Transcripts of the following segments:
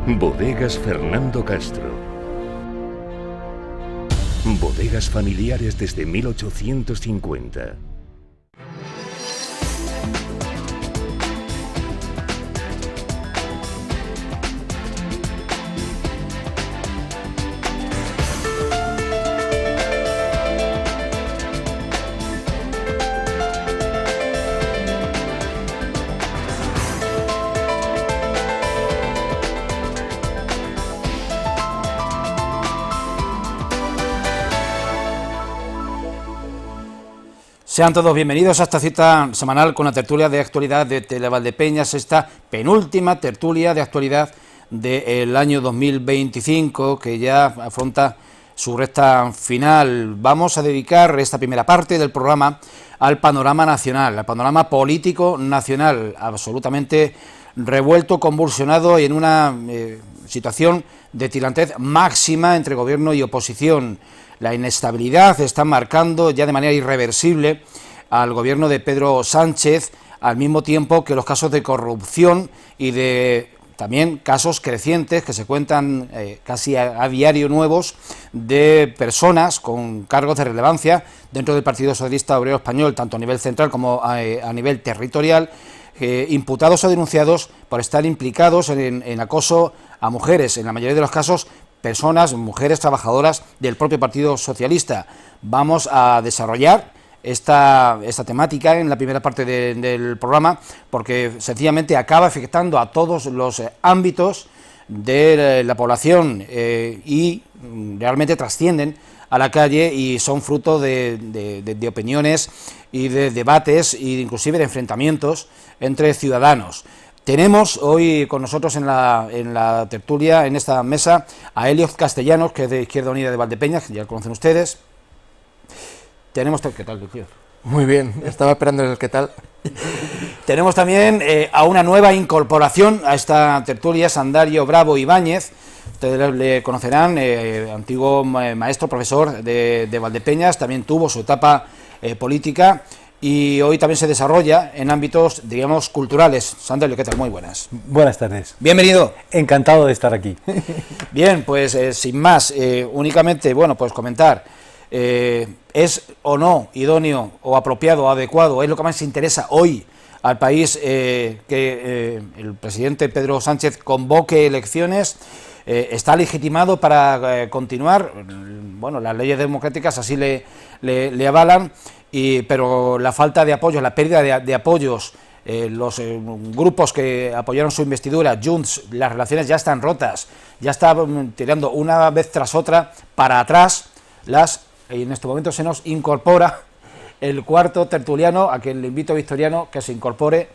Bodegas Fernando Castro. Bodegas familiares desde 1850. Sean todos bienvenidos a esta cita semanal con la tertulia de actualidad de Televaldepeñas, esta penúltima tertulia de actualidad del año 2025 que ya afronta su recta final. Vamos a dedicar esta primera parte del programa al panorama nacional, al panorama político nacional, absolutamente revuelto, convulsionado y en una situación de tirantez máxima entre gobierno y oposición. La inestabilidad está marcando ya de manera irreversible al gobierno de Pedro Sánchez, al mismo tiempo que los casos de corrupción y de también casos crecientes que se cuentan casi a diario nuevos de personas con cargos de relevancia dentro del Partido Socialista Obrero Español, tanto a nivel central como a nivel territorial, imputados o denunciados por estar implicados en acoso a mujeres, en la mayoría de los casos personas, mujeres trabajadoras del propio Partido Socialista. Vamos a desarrollar esta temática en la primera parte del programa porque sencillamente acaba afectando a todos los ámbitos de la población y realmente trascienden a la calle y son fruto de opiniones y de debates e inclusive de enfrentamientos entre ciudadanos. Tenemos hoy con nosotros en la tertulia, en esta mesa, a Elliot Castellanos, que es de Izquierda Unida de Valdepeñas, que ya lo conocen ustedes. Tenemos... ¿Qué tal, Lucía? Muy bien, estaba esperando el qué tal. Tenemos también a una nueva incorporación a esta tertulia, Sandario Bravo Ibáñez. Ustedes le conocerán, antiguo maestro, profesor de Valdepeñas, también tuvo su etapa política y hoy también se desarrolla en ámbitos, digamos, culturales. Sandario, ¿qué tal? Muy buenas. Buenas tardes. Bienvenido. Encantado de estar aquí. Bien, pues sin más, únicamente, bueno, pues comentar, ¿es o no idóneo o apropiado o adecuado? Es lo que más interesa hoy al país que el presidente Pedro Sánchez convoque elecciones. ¿Está legitimado para continuar? Bueno, las leyes democráticas así le avalan, pero la falta de apoyo, la pérdida de apoyos, los grupos que apoyaron su investidura, Junts, las relaciones ya están rotas, ya está tirando una vez tras otra para atrás, y en este momento se nos incorpora el cuarto tertuliano, a quien le invito, Victoriano, que se incorpore.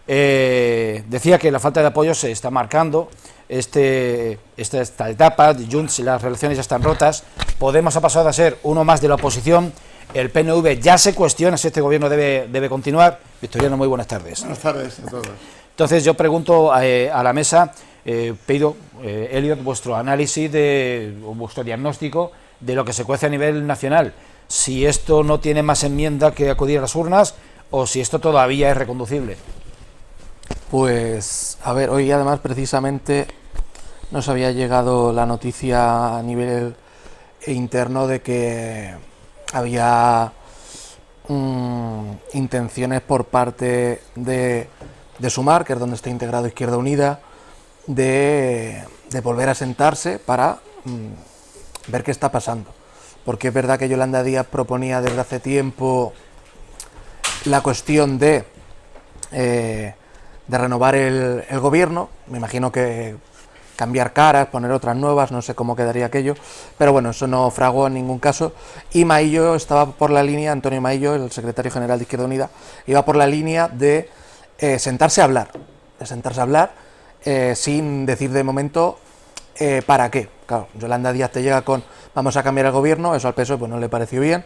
Decía que la falta de apoyo se está marcando esta etapa, Junts, las relaciones ya están rotas, Podemos ha pasado a ser uno más de la oposición, el PNV ya se cuestiona si este gobierno debe continuar. Victoriano, muy buenas tardes. Buenas tardes a todos. Entonces yo pregunto a la mesa, pido, Elliot, vuestro análisis, vuestro diagnóstico de lo que se cuece a nivel nacional, si esto no tiene más enmienda que acudir a las urnas o si esto todavía es reconducible. Pues, a ver, hoy además precisamente nos había llegado la noticia a nivel interno de que había intenciones por parte de Sumar, que es donde está integrado Izquierda Unida, de volver a sentarse para ver qué está pasando. Porque es verdad que Yolanda Díaz proponía desde hace tiempo la cuestión de renovar el gobierno. Me imagino que cambiar caras, poner otras nuevas, no sé cómo quedaría aquello, pero bueno, eso no fraguó en ningún caso. Y Maillo estaba por la línea, Antonio Maillo, el secretario general de Izquierda Unida, iba por la línea de sentarse a hablar, sin decir de momento para qué. Claro, Yolanda Díaz te llega con vamos a cambiar el gobierno, eso al PSOE pues no le pareció bien.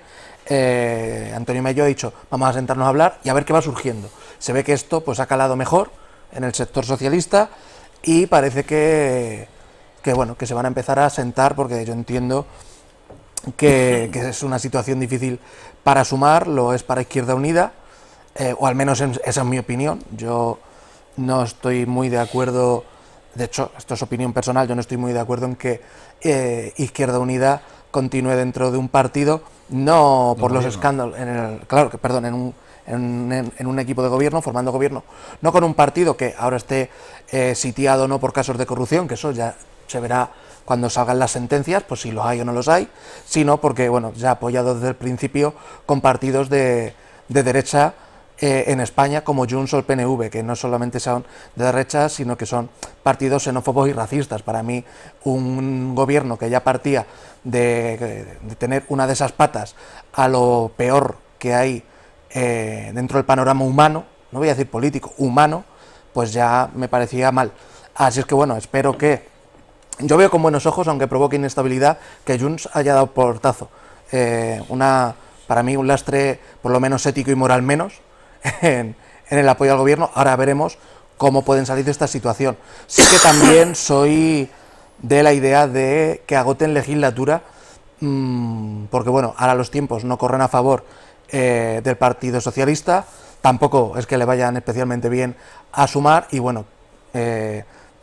Antonio Maillo ha dicho vamos a sentarnos a hablar y a ver qué va surgiendo. Se ve que esto pues ha calado mejor en el sector socialista y parece que bueno, que se van a empezar a sentar, porque yo entiendo que es una situación difícil para Sumar, lo es para Izquierda Unida, o al menos esa es mi opinión. Yo no estoy muy de acuerdo de hecho, esto es opinión personal, yo no estoy muy de acuerdo en que Izquierda Unida continúe dentro de un partido, no por los escándalos, en un equipo de gobierno, formando gobierno, no con un partido que ahora esté sitiado no por casos de corrupción, que eso ya se verá cuando salgan las sentencias, pues si los hay o no los hay, sino porque, bueno, ya apoyado desde el principio con partidos de derecha en España como Junts o el PNV, que no solamente son de derecha, sino que son partidos xenófobos y racistas. Para mí, un gobierno que ya partía de tener una de esas patas a lo peor que hay dentro del panorama humano, no voy a decir político, humano, pues ya me parecía mal. Así es que bueno, espero que, yo veo con buenos ojos, aunque provoque inestabilidad, que Junts haya dado portazo. Para mí un lastre, por lo menos ético y moral menos, en el apoyo al gobierno. Ahora veremos cómo pueden salir de esta situación. Sí que también soy de la idea de que agoten legislatura, porque bueno, ahora los tiempos no corren a favor del Partido Socialista, tampoco es que le vayan especialmente bien a Sumar, y bueno,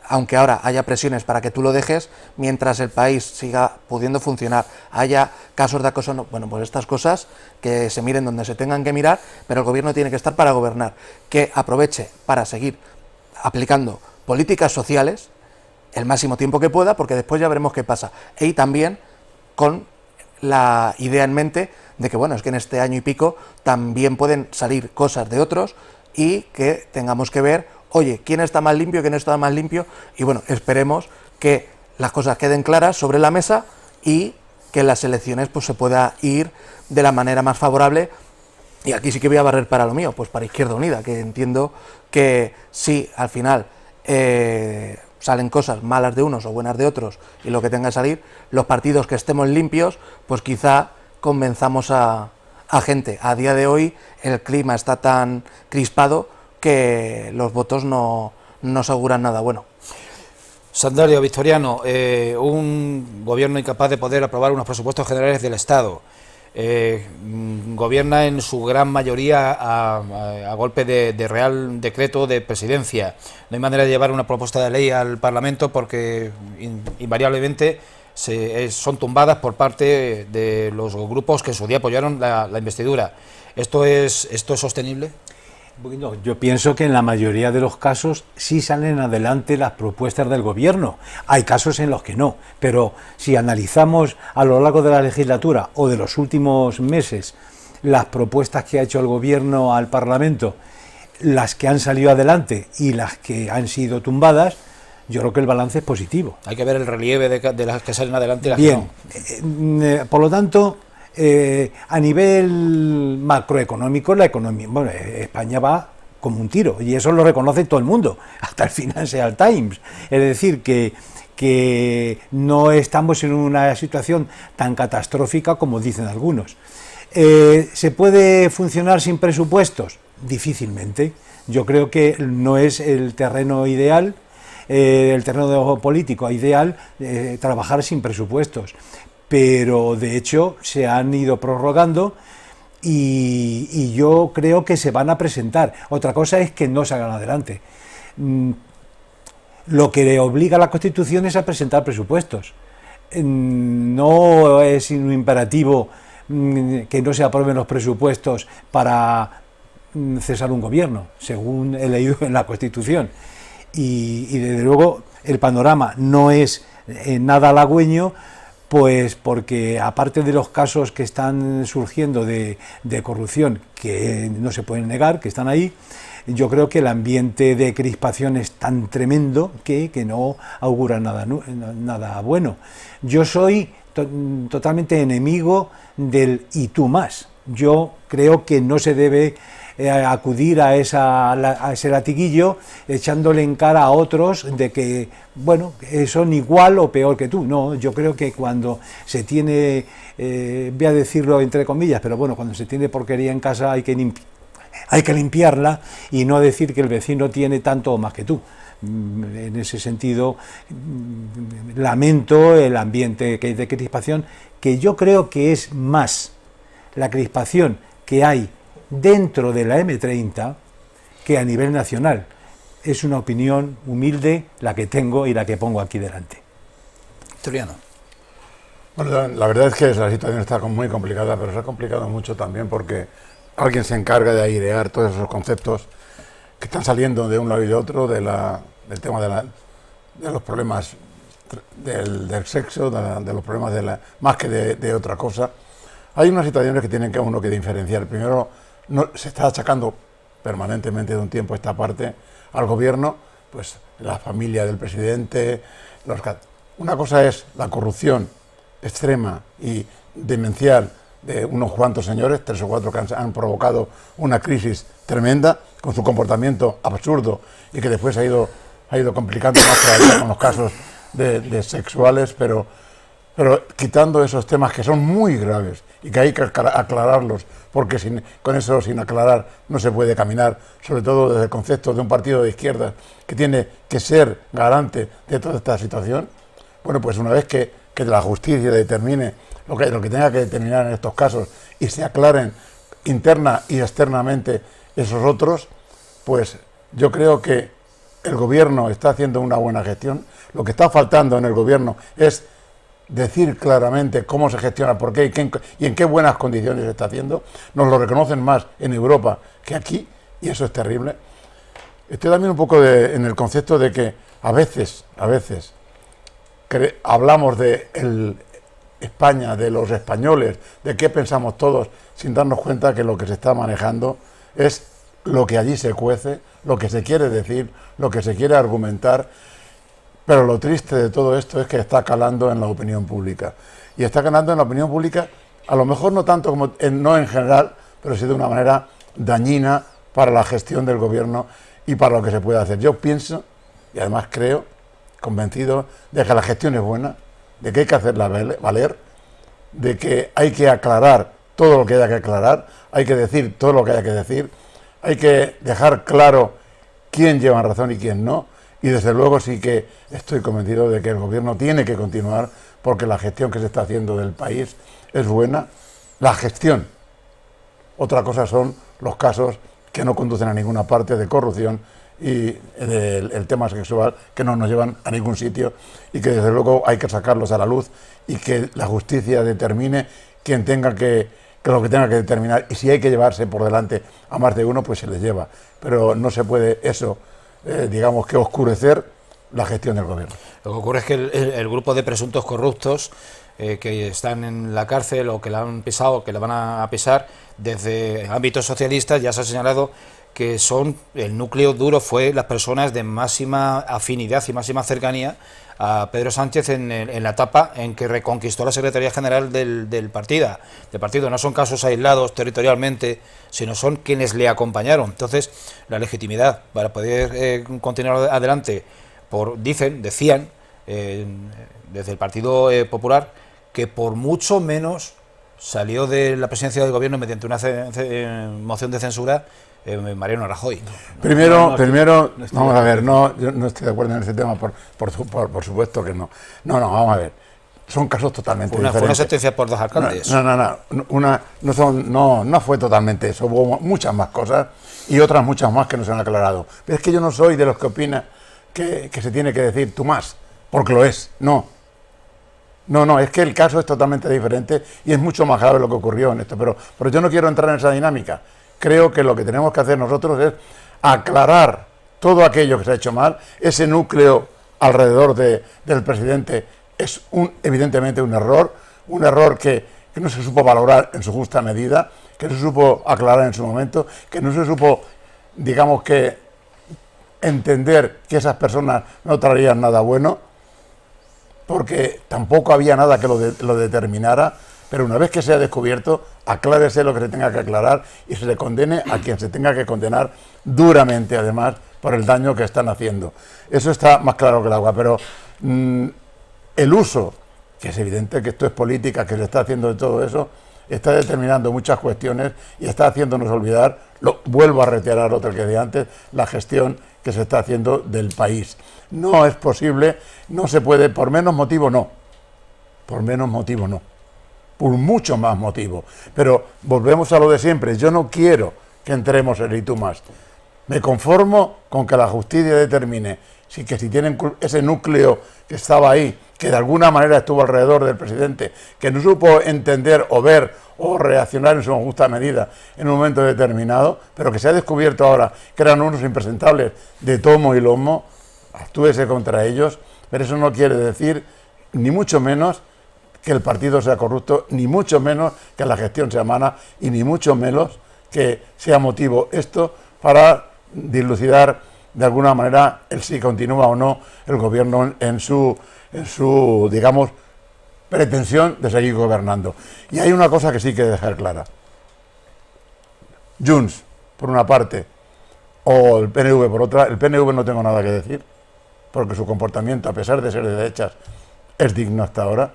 aunque ahora haya presiones para que tú lo dejes, mientras el país siga pudiendo funcionar, haya casos de acoso, no, bueno, pues estas cosas que se miren donde se tengan que mirar, pero el gobierno tiene que estar para gobernar, que aproveche para seguir aplicando políticas sociales el máximo tiempo que pueda, porque después ya veremos qué pasa, y también con la idea en mente de que, bueno, es que en este año y pico también pueden salir cosas de otros y que tengamos que ver, oye, quién está más limpio, quién está más limpio, y bueno, esperemos que las cosas queden claras sobre la mesa y que en las elecciones pues se pueda ir de la manera más favorable. Y aquí sí que voy a barrer para lo mío, pues para Izquierda Unida, que entiendo que si al final salen cosas malas de unos o buenas de otros y lo que tenga que salir, los partidos que estemos limpios, pues quizá convenzamos a gente. A día de hoy el clima está tan crispado que los votos no se auguran nada bueno. Sandario, Victoriano, un gobierno incapaz de poder aprobar unos presupuestos generales del Estado, gobierna en su gran mayoría a golpe de Real Decreto de Presidencia. No hay manera de llevar una propuesta de ley al Parlamento porque invariablemente son tumbadas por parte de los grupos que en su día apoyaron la investidura. ¿Esto es sostenible? Bueno, yo pienso que en la mayoría de los casos sí salen adelante las propuestas del gobierno. Hay casos en los que no, pero si analizamos a lo largo de la legislatura o de los últimos meses las propuestas que ha hecho el gobierno al Parlamento, las que han salido adelante y las que han sido tumbadas, yo creo que el balance es positivo. Hay que ver el relieve de las que salen adelante y las Bien, que no. Por lo tanto, a nivel macroeconómico, la economía, bueno, España va como un tiro, y eso lo reconoce todo el mundo, hasta el Financial Times. Es decir, que no estamos en una situación tan catastrófica como dicen algunos. ¿Se puede funcionar sin presupuestos? Difícilmente. Yo creo que no es el terreno ideal, el terreno político ideal, trabajar sin presupuestos. Pero de hecho se han ido prorrogando y yo creo que se van a presentar. Otra cosa es que no salgan adelante. Lo que obliga a la Constitución es a presentar presupuestos. No es un imperativo que no se aprueben los presupuestos para cesar un gobierno, según he leído en la Constitución. Y desde luego el panorama no es nada halagüeño, pues porque aparte de los casos que están surgiendo de corrupción, que no se pueden negar, que están ahí, yo creo que el ambiente de crispación es tan tremendo que no augura nada bueno. Yo soy totalmente enemigo del y tú más. Yo creo que no se debe acudir a ese latiguillo echándole en cara a otros de que, bueno, son igual o peor que tú. No, yo creo que cuando se tiene, voy a decirlo entre comillas, pero bueno, cuando se tiene porquería en casa hay que limpiarla y no decir que el vecino tiene tanto o más que tú. En ese sentido, lamento el ambiente que hay de crispación, que yo creo que es más la crispación que hay dentro de la M30 que a nivel nacional. es una opinión humilde la que tengo y la que pongo aquí delante. Tertuliano. Bueno, la verdad es que la situación está muy complicada, pero se ha complicado mucho también porque alguien se encarga de airear todos esos conceptos que están saliendo de un lado y de otro, del tema de los problemas del sexo, de los problemas más que de otra cosa. Hay unas situaciones que tienen que uno que diferenciar. Primero, se está achacando permanentemente de un tiempo esta parte al gobierno, pues la familia del presidente. Una cosa es la corrupción extrema y demencial de unos cuantos señores, 3 o 4 que han provocado una crisis tremenda con su comportamiento absurdo y que después ha ido complicando más todavía con los casos de sexuales, pero quitando esos temas que son muy graves y que hay que aclararlos, porque sin aclarar no se puede caminar, sobre todo desde el concepto de un partido de izquierdas que tiene que ser garante de toda esta situación. Bueno, pues una vez que la justicia determine lo que tenga que determinar en estos casos y se aclaren interna y externamente esos otros, pues yo creo que el gobierno está haciendo una buena gestión. Lo que está faltando en el gobierno es decir claramente cómo se gestiona, por qué y en qué buenas condiciones se está haciendo. Nos lo reconocen más en Europa que aquí y eso es terrible. Estoy también un poco en el concepto de que a veces hablamos de España, de los españoles, de qué pensamos todos, sin darnos cuenta que lo que se está manejando es lo que allí se cuece, lo que se quiere decir, lo que se quiere argumentar, pero lo triste de todo esto es que está calando en la opinión pública. Y está calando en la opinión pública, a lo mejor no tanto como no en general, pero sí de una manera dañina para la gestión del gobierno y para lo que se puede hacer. Yo pienso, y además creo, convencido, de que la gestión es buena, de que hay que hacerla valer, de que hay que aclarar todo lo que haya que aclarar, hay que decir todo lo que haya que decir, hay que dejar claro quién lleva razón y quién no, y desde luego sí que estoy convencido de que el gobierno tiene que continuar porque la gestión que se está haciendo del país es buena. La gestión. Otra cosa son los casos que no conducen a ninguna parte de corrupción y el tema sexual que no nos llevan a ningún sitio y que desde luego hay que sacarlos a la luz y que la justicia determine quién tenga que lo que tenga que determinar, y si hay que llevarse por delante a más de uno, pues se les lleva, pero no se puede eso, digamos que oscurecer la gestión del gobierno. Lo que ocurre es que el grupo de presuntos corruptos que están en la cárcel o que la han pisado o que la van a pisar, desde ámbitos socialistas ya se ha señalado que son el núcleo duro, fue las personas de máxima afinidad y máxima cercanía a Pedro Sánchez en la etapa en que reconquistó la Secretaría General del partido. No son casos aislados territorialmente, sino son quienes le acompañaron. Entonces, la legitimidad para poder continuar adelante, decían desde el Partido Popular, que por mucho menos salió de la presidencia del gobierno mediante una moción de censura Mariano Rajoy. Primero, vamos a ver, yo no estoy de acuerdo en ese tema, por supuesto que no. No, vamos a ver, son casos totalmente diferentes. Fue una sentencia por 2 alcaldes. No fue totalmente eso, hubo muchas más cosas y otras muchas más que no se han aclarado. Pero es que yo no soy de los que opina que se tiene que decir tú más, porque lo es, no, es que el caso es totalmente diferente y es mucho más grave lo que ocurrió en esto, pero yo no quiero entrar en esa dinámica. Creo que lo que tenemos que hacer nosotros es aclarar todo aquello que se ha hecho mal. Ese núcleo alrededor del presidente es evidentemente un error que no se supo valorar en su justa medida, que no se supo aclarar en su momento, que no se supo, digamos que, entender que esas personas no traerían nada bueno, porque tampoco había nada que lo determinara. Pero una vez que se ha descubierto, aclárese lo que se tenga que aclarar y se le condene a quien se tenga que condenar duramente, además, por el daño que están haciendo. Eso está más claro que el agua, pero el uso, que es evidente que esto es política, que se está haciendo de todo eso, está determinando muchas cuestiones y está haciéndonos olvidar, vuelvo a reiterar otra que de antes, la gestión que se está haciendo del país. No es posible, no se puede, por menos motivo no, por mucho más motivo. Pero volvemos a lo de siempre, yo no quiero que entremos en el y tú más. Me conformo con que la justicia determine si tienen ese núcleo que estaba ahí, que de alguna manera estuvo alrededor del presidente, que no supo entender o ver o reaccionar en su justa medida en un momento determinado, pero que se ha descubierto ahora que eran unos impresentables de tomo y lomo, actúese contra ellos, pero eso no quiere decir, ni mucho menos, que el partido sea corrupto, ni mucho menos que la gestión sea mala, y ni mucho menos que sea motivo esto para dilucidar de alguna manera el si continúa o no el gobierno en su digamos, pretensión de seguir gobernando. Y hay una cosa que sí que dejar clara. Junts, por una parte, o el PNV por otra. El PNV no tengo nada que decir, porque su comportamiento, a pesar de ser de derechas, es digno hasta ahora.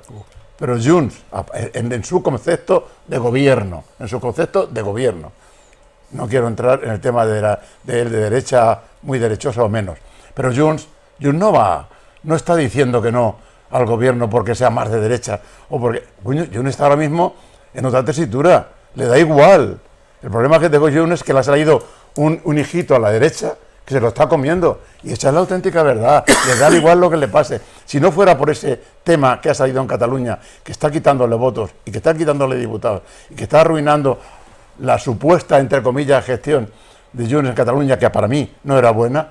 Pero Junts, en su concepto de gobierno, no quiero entrar en el tema de derecha, muy derechosa o menos, pero Junts no está diciendo que no al gobierno porque sea más de derecha, o porque Junts está ahora mismo en otra tesitura, le da igual. El problema que tengo Junts es que le ha salido un hijito a la derecha que se lo está comiendo, y esa es la auténtica verdad. Le da igual lo que le pase. Si no fuera por ese tema que ha salido en Cataluña, que está quitándole votos y que está quitándole diputados y que está arruinando la supuesta, entre comillas, gestión de Junts en Cataluña, que para mí no era buena,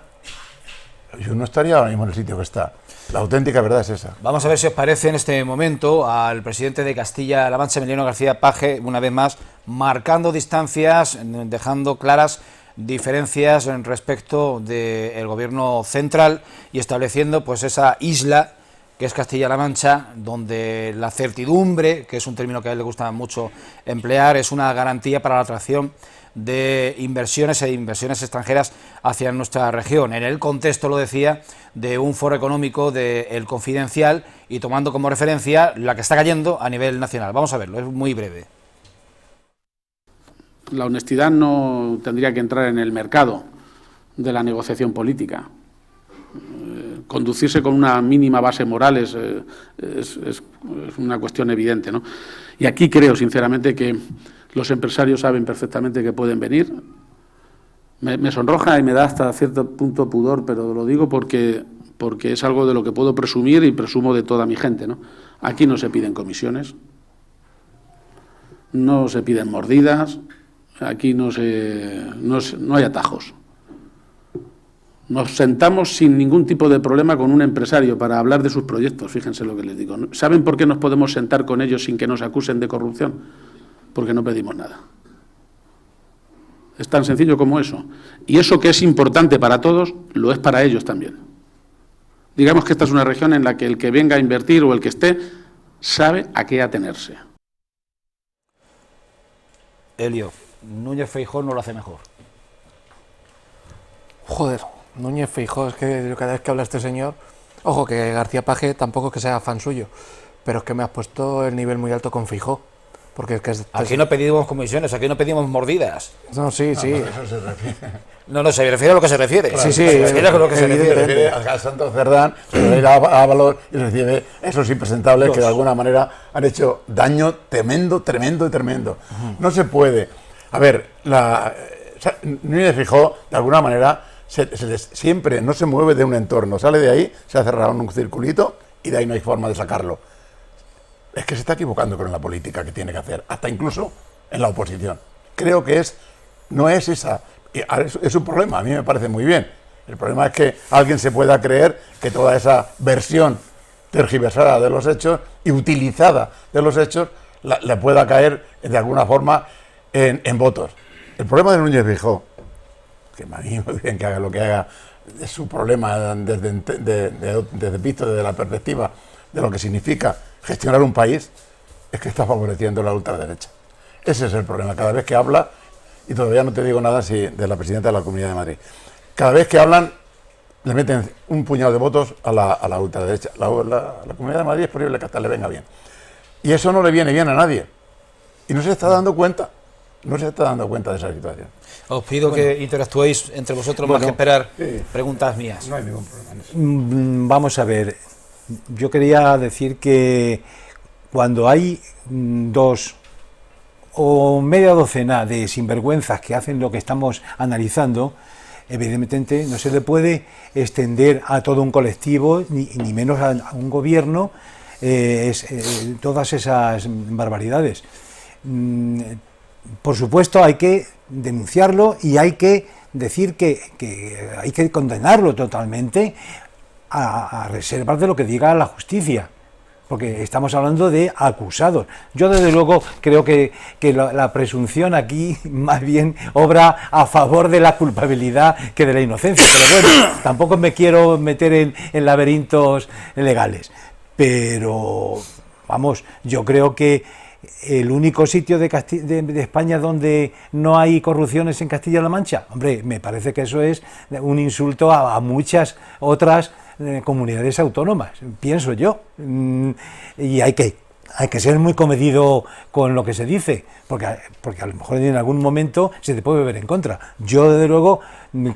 yo no estaría ahora mismo en el sitio que está. La auténtica verdad es esa. Vamos a ver si os parece en este momento al presidente de Castilla-La Mancha, Emiliano García Paje, una vez más, marcando distancias, dejando claras diferencias en respecto del gobierno central y estableciendo pues esa isla que es Castilla-La Mancha, donde la certidumbre, que es un término que a él le gusta mucho emplear, es una garantía para la atracción de inversiones e inversiones extranjeras hacia nuestra región, en el contexto, lo decía, de un foro económico de El Confidencial y tomando como referencia la que está cayendo a nivel nacional. Vamos a verlo, es muy breve. La honestidad no tendría que entrar en el mercado de la negociación política. Conducirse con una mínima base moral es una cuestión evidente, ¿no? Y aquí creo, sinceramente, que los empresarios saben perfectamente que pueden venir. Me sonroja y me da hasta cierto punto pudor, pero lo digo porque es algo de lo que puedo presumir y presumo de toda mi gente, ¿no? Aquí no se piden comisiones, no se piden mordidas, aquí no hay atajos. Nos sentamos sin ningún tipo de problema con un empresario para hablar de sus proyectos, fíjense lo que les digo. ¿Saben por qué nos podemos sentar con ellos sin que nos acusen de corrupción? Porque no pedimos nada. Es tan sencillo como eso. Y eso que es importante para todos, lo es para ellos también. Digamos que esta es una región en la que el que venga a invertir o el que esté, sabe a qué atenerse. Elio, Núñez Feijóo no lo hace mejor. Joder, Núñez Feijóo, es que cada vez que habla este señor, ojo, que García Paje tampoco es que sea fan suyo, pero es que me has puesto el nivel muy alto con Feijóo. Porque es que aquí no pedimos comisiones, aquí no pedimos mordidas. No, sí. Eso se refiere. No, se refiere a lo que se refiere. Claro, se refiere a lo que se refiere. A Santos Cerdán, se a Ábalos y recibe esos impresentables que de alguna manera han hecho daño tremendo. No se puede. A ver, Núñez Feijóo, de alguna manera, siempre no se mueve de un entorno. Sale de ahí, se ha cerrado en un circulito y de ahí no hay forma de sacarlo. Es que se está equivocando con la política que tiene que hacer, hasta incluso en la oposición. Creo que no es esa. Es un problema, a mí me parece muy bien. El problema es que alguien se pueda creer que toda esa versión tergiversada de los hechos y utilizada de los hechos le pueda caer de alguna forma en votos. El problema de Núñez Feijóo, que a mí muy bien que haga lo que haga, es su problema visto desde la perspectiva de lo que significa gestionar un país, es que está favoreciendo la ultraderecha. Ese es el problema. Cada vez que habla, y todavía no te digo nada de la presidenta de la Comunidad de Madrid, cada vez que hablan le meten un puñado de votos a la ultraderecha. La Comunidad de Madrid es posible que hasta le venga bien. Y eso no le viene bien a nadie. Y no se está dando cuenta. No se está dando cuenta de esa situación. Os pido que interactuéis entre vosotros más que esperar preguntas mías. No hay ningún problema en eso. Vamos a ver. Yo quería decir que cuando hay dos o media docena de sinvergüenzas que hacen lo que estamos analizando, Evidentemente no se le puede extender a todo un colectivo, ni menos a un gobierno, todas esas barbaridades. Por supuesto hay que denunciarlo y hay que decir que hay que condenarlo totalmente a reservas de lo que diga la justicia, porque estamos hablando de acusados. Yo desde luego creo que la presunción aquí más bien obra a favor de la culpabilidad que de la inocencia, pero bueno, tampoco me quiero meter en laberintos legales, pero vamos, yo creo que el único sitio de España donde no hay corrupción es en Castilla-La Mancha. Hombre, me parece que eso es un insulto a muchas otras comunidades autónomas, pienso yo. Y hay que ser muy comedido con lo que se dice, porque a lo mejor en algún momento se te puede ver en contra. Yo, desde luego,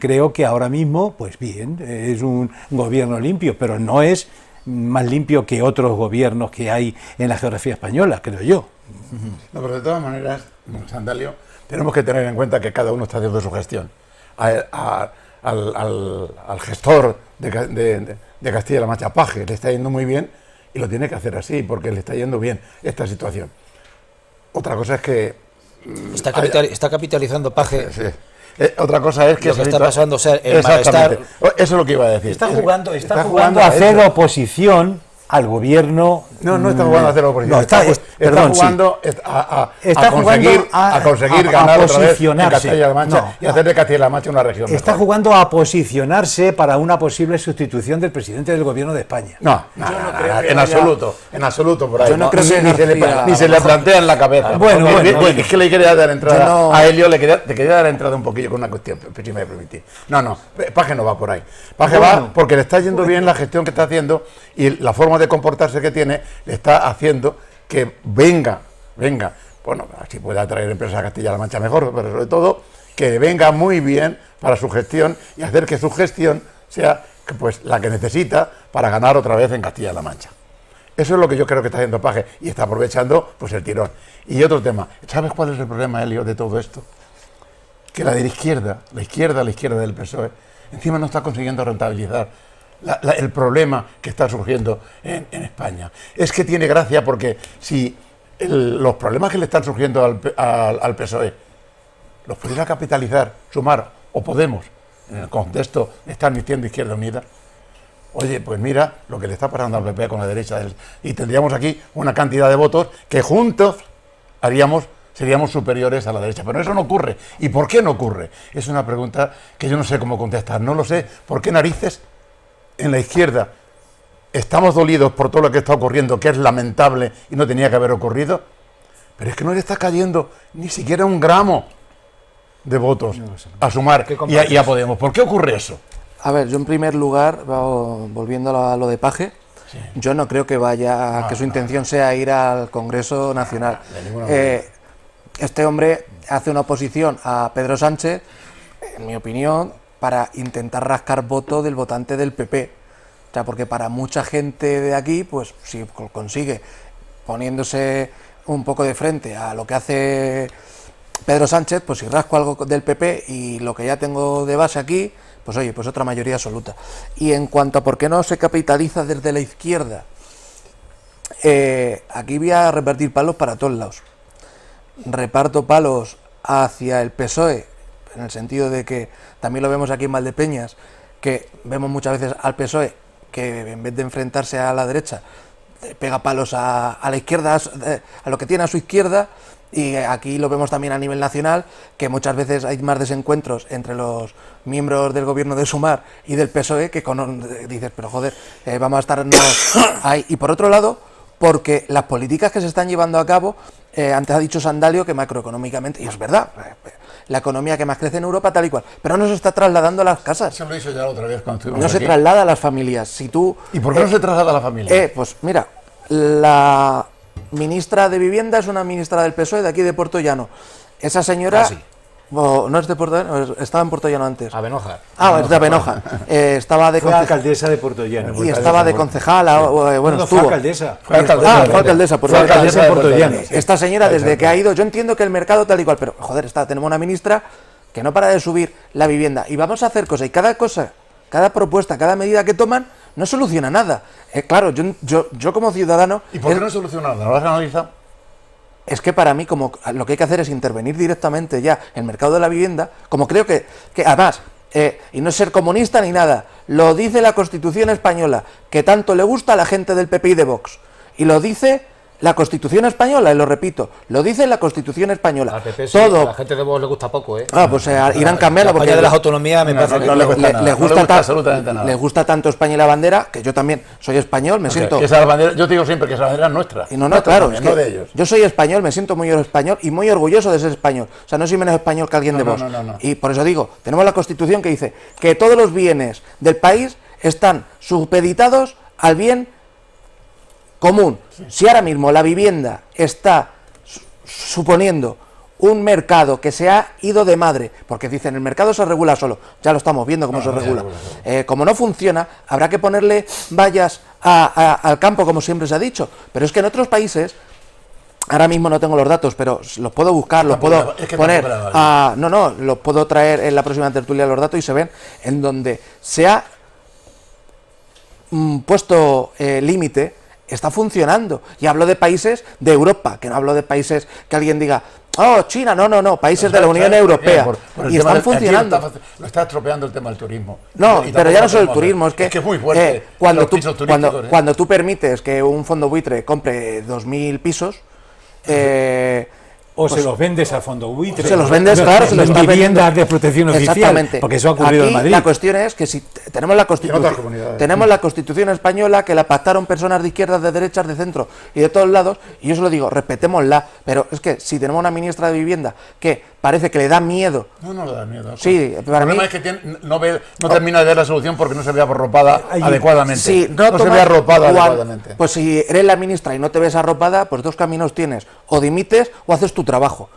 creo que ahora mismo, pues bien, es un gobierno limpio, pero no es más limpio que otros gobiernos que hay en la geografía española, creo yo. No, pero de todas maneras, Sandalio, tenemos que tener en cuenta que cada uno está haciendo su gestión. Al gestor de Castilla-La Mancha, Paje, le está yendo muy bien y lo tiene que hacer así, porque le está yendo bien esta situación. Otra cosa es que... Está capitalizando Paje. Sí. Otra cosa es que lo que está pasando, o sea, el malestar. Eso es lo que iba a decir. Está jugando a hacer oposición al gobierno. No está jugando a hacer oposición. No, está jugando a conseguir ganar otra vez en Castilla-La Mancha y hacer de Castilla-La Mancha una región mejor. Está jugando a posicionarse para una posible sustitución del presidente del gobierno de España. No, en absoluto por ahí. Yo no creo que ni se le plantea en la cabeza. Bueno, es que le quería dar entrada a Helio, te quería dar entrada un poquillo con una cuestión, si me permitís. No, Paje no va por ahí. Paje va porque le está yendo bien la gestión que está haciendo y la forma de comportarse que tiene le está haciendo que venga, bueno, así puede atraer empresas a Castilla-La Mancha mejor, pero sobre todo que venga muy bien para su gestión y hacer que su gestión sea pues la que necesita para ganar otra vez en Castilla-La Mancha. Eso es lo que yo creo que está haciendo Paje y está aprovechando pues el tirón. Y otro tema, ¿sabes cuál es el problema, Helio, de todo esto? Que la izquierda del PSOE, encima no está consiguiendo rentabilizar el problema que está surgiendo en España. Es que tiene gracia porque si los problemas que le están surgiendo al PSOE los pudiera capitalizar, Sumar o Podemos, en el contexto de esta amnistía de Izquierda Unida, oye, pues mira lo que le está pasando al PP con la derecha y tendríamos aquí una cantidad de votos que juntos seríamos superiores a la derecha, pero eso no ocurre. ¿Y por qué no ocurre? Es una pregunta que yo no sé cómo contestar, no lo sé. ¿Por qué narices en la izquierda estamos dolidos por todo lo que está ocurriendo, que es lamentable y no tenía que haber ocurrido? Pero es que no le está cayendo ni siquiera un gramo de votos a Sumar y a Podemos. ¿Por qué ocurre eso? A ver, yo en primer lugar, volviendo a lo de Paje, sí, yo no creo que su intención sea ir al Congreso Nacional. Este hombre hace una oposición a Pedro Sánchez, en mi opinión, para intentar rascar voto del votante del PP. O sea, porque para mucha gente de aquí, pues si consigue, poniéndose un poco de frente a lo que hace Pedro Sánchez, pues si rasco algo del PP y lo que ya tengo de base aquí, pues oye, pues otra mayoría absoluta. Y en cuanto a por qué no se capitaliza desde la izquierda, aquí voy a repartir palos para todos lados. Reparto palos hacia el PSOE, en el sentido de que también lo vemos aquí en Valdepeñas, que vemos muchas veces al PSOE que en vez de enfrentarse a la derecha, pega palos a la izquierda, a lo que tiene a su izquierda, y aquí lo vemos también a nivel nacional, que muchas veces hay más desencuentros entre los miembros del gobierno de Sumar y del PSOE, que dices, pero joder, vamos a estarnos ahí. Y por otro lado, porque las políticas que se están llevando a cabo, antes ha dicho Sandalio que macroeconómicamente, y es verdad, la economía que más crece en Europa tal y cual, pero no se está trasladando a las casas. Eso lo hizo ya otra vez cuando estuvimos no aquí. Se traslada a las familias. ¿Y por qué no se traslada a la familia? Pues mira, la ministra de Vivienda es una ministra del PSOE de aquí de Puerto Llano. Esa señora... Sí. No es de Puerto Llano, estaba en Puerto Llano antes. Avenoja. Es de Avenoja. Estaba de fue alcaldesa de Puerto Llano. Y estaba de concejala, bueno, estuvo. Fue alcaldesa. Fue alcaldesa de Puerto Llano. Esta señora, desde que ha ido, yo entiendo que el mercado tal y cual, pero joder, tenemos una ministra que no para de subir la vivienda, y vamos a hacer cosas, y cada cosa, cada propuesta, cada medida que toman, no soluciona nada. Claro, yo como ciudadano... ¿Y por qué no soluciona nada? ¿No lo has analizado? Es que para mí, como lo que hay que hacer es intervenir directamente ya en el mercado de la vivienda, como creo que además, y no es ser comunista ni nada, lo dice la Constitución española, que tanto le gusta a la gente del PP y de Vox, y lo dice la Constitución española, y lo repito, lo dice la Constitución española. Al PP sí, todo. a la gente de Vox le gusta poco, ¿eh? Pues irán cambiando porque España de las autonomías me parece no le gusta nada. les No le gusta absolutamente nada. les gusta tanto España y la bandera, que yo también soy español, me siento... Que esa bandera, yo te digo siempre que esa bandera es nuestra. Y no, claro, también, es que no de ellos. yo soy español, me siento muy español y muy orgulloso de ser español. O sea, no soy menos español que alguien de Vox. No. Y por eso digo, tenemos la Constitución que dice que todos los bienes del país están supeditados al bien común. Si ahora mismo la vivienda está suponiendo un mercado que se ha ido de madre, porque dicen el mercado se regula solo, ya lo estamos viendo cómo se regula. Como no funciona, habrá que ponerle vallas al campo, como siempre se ha dicho. Pero es que en otros países, ahora mismo no tengo los datos, pero los puedo buscar, los puedo poner. Los puedo traer en la próxima tertulia los datos y se ven en donde se ha puesto límite. Está funcionando. Y hablo de países de Europa, que no hablo de países que alguien diga, oh, China, no, países de la Unión Europea. Y están funcionando. Lo está estropeando el tema del turismo. No, pero ya no solo el turismo, es que es muy fuerte. Cuando tú permites que un fondo buitre compre 2.000 pisos, o se los vendes al fondo buitre. Se los vendes, claro, se los estás viviendas vendiendo. de protección oficial. Exactamente. Porque eso ha ocurrido Aquí en Madrid. La cuestión es que si tenemos la Constitución española, que la pactaron personas de izquierdas, de derechas, de centro y de todos lados, y yo se lo digo, respetémosla, pero es que si tenemos una ministra de Vivienda que parece que le da miedo. No le da miedo. Sí, para mí. El problema es que no termina de ver la solución porque no se ve arropada adecuadamente. Sí, no se ve arropada adecuadamente. Pues si eres la ministra y no te ves arropada, pues dos caminos tienes: o dimites o haces tu trabajo.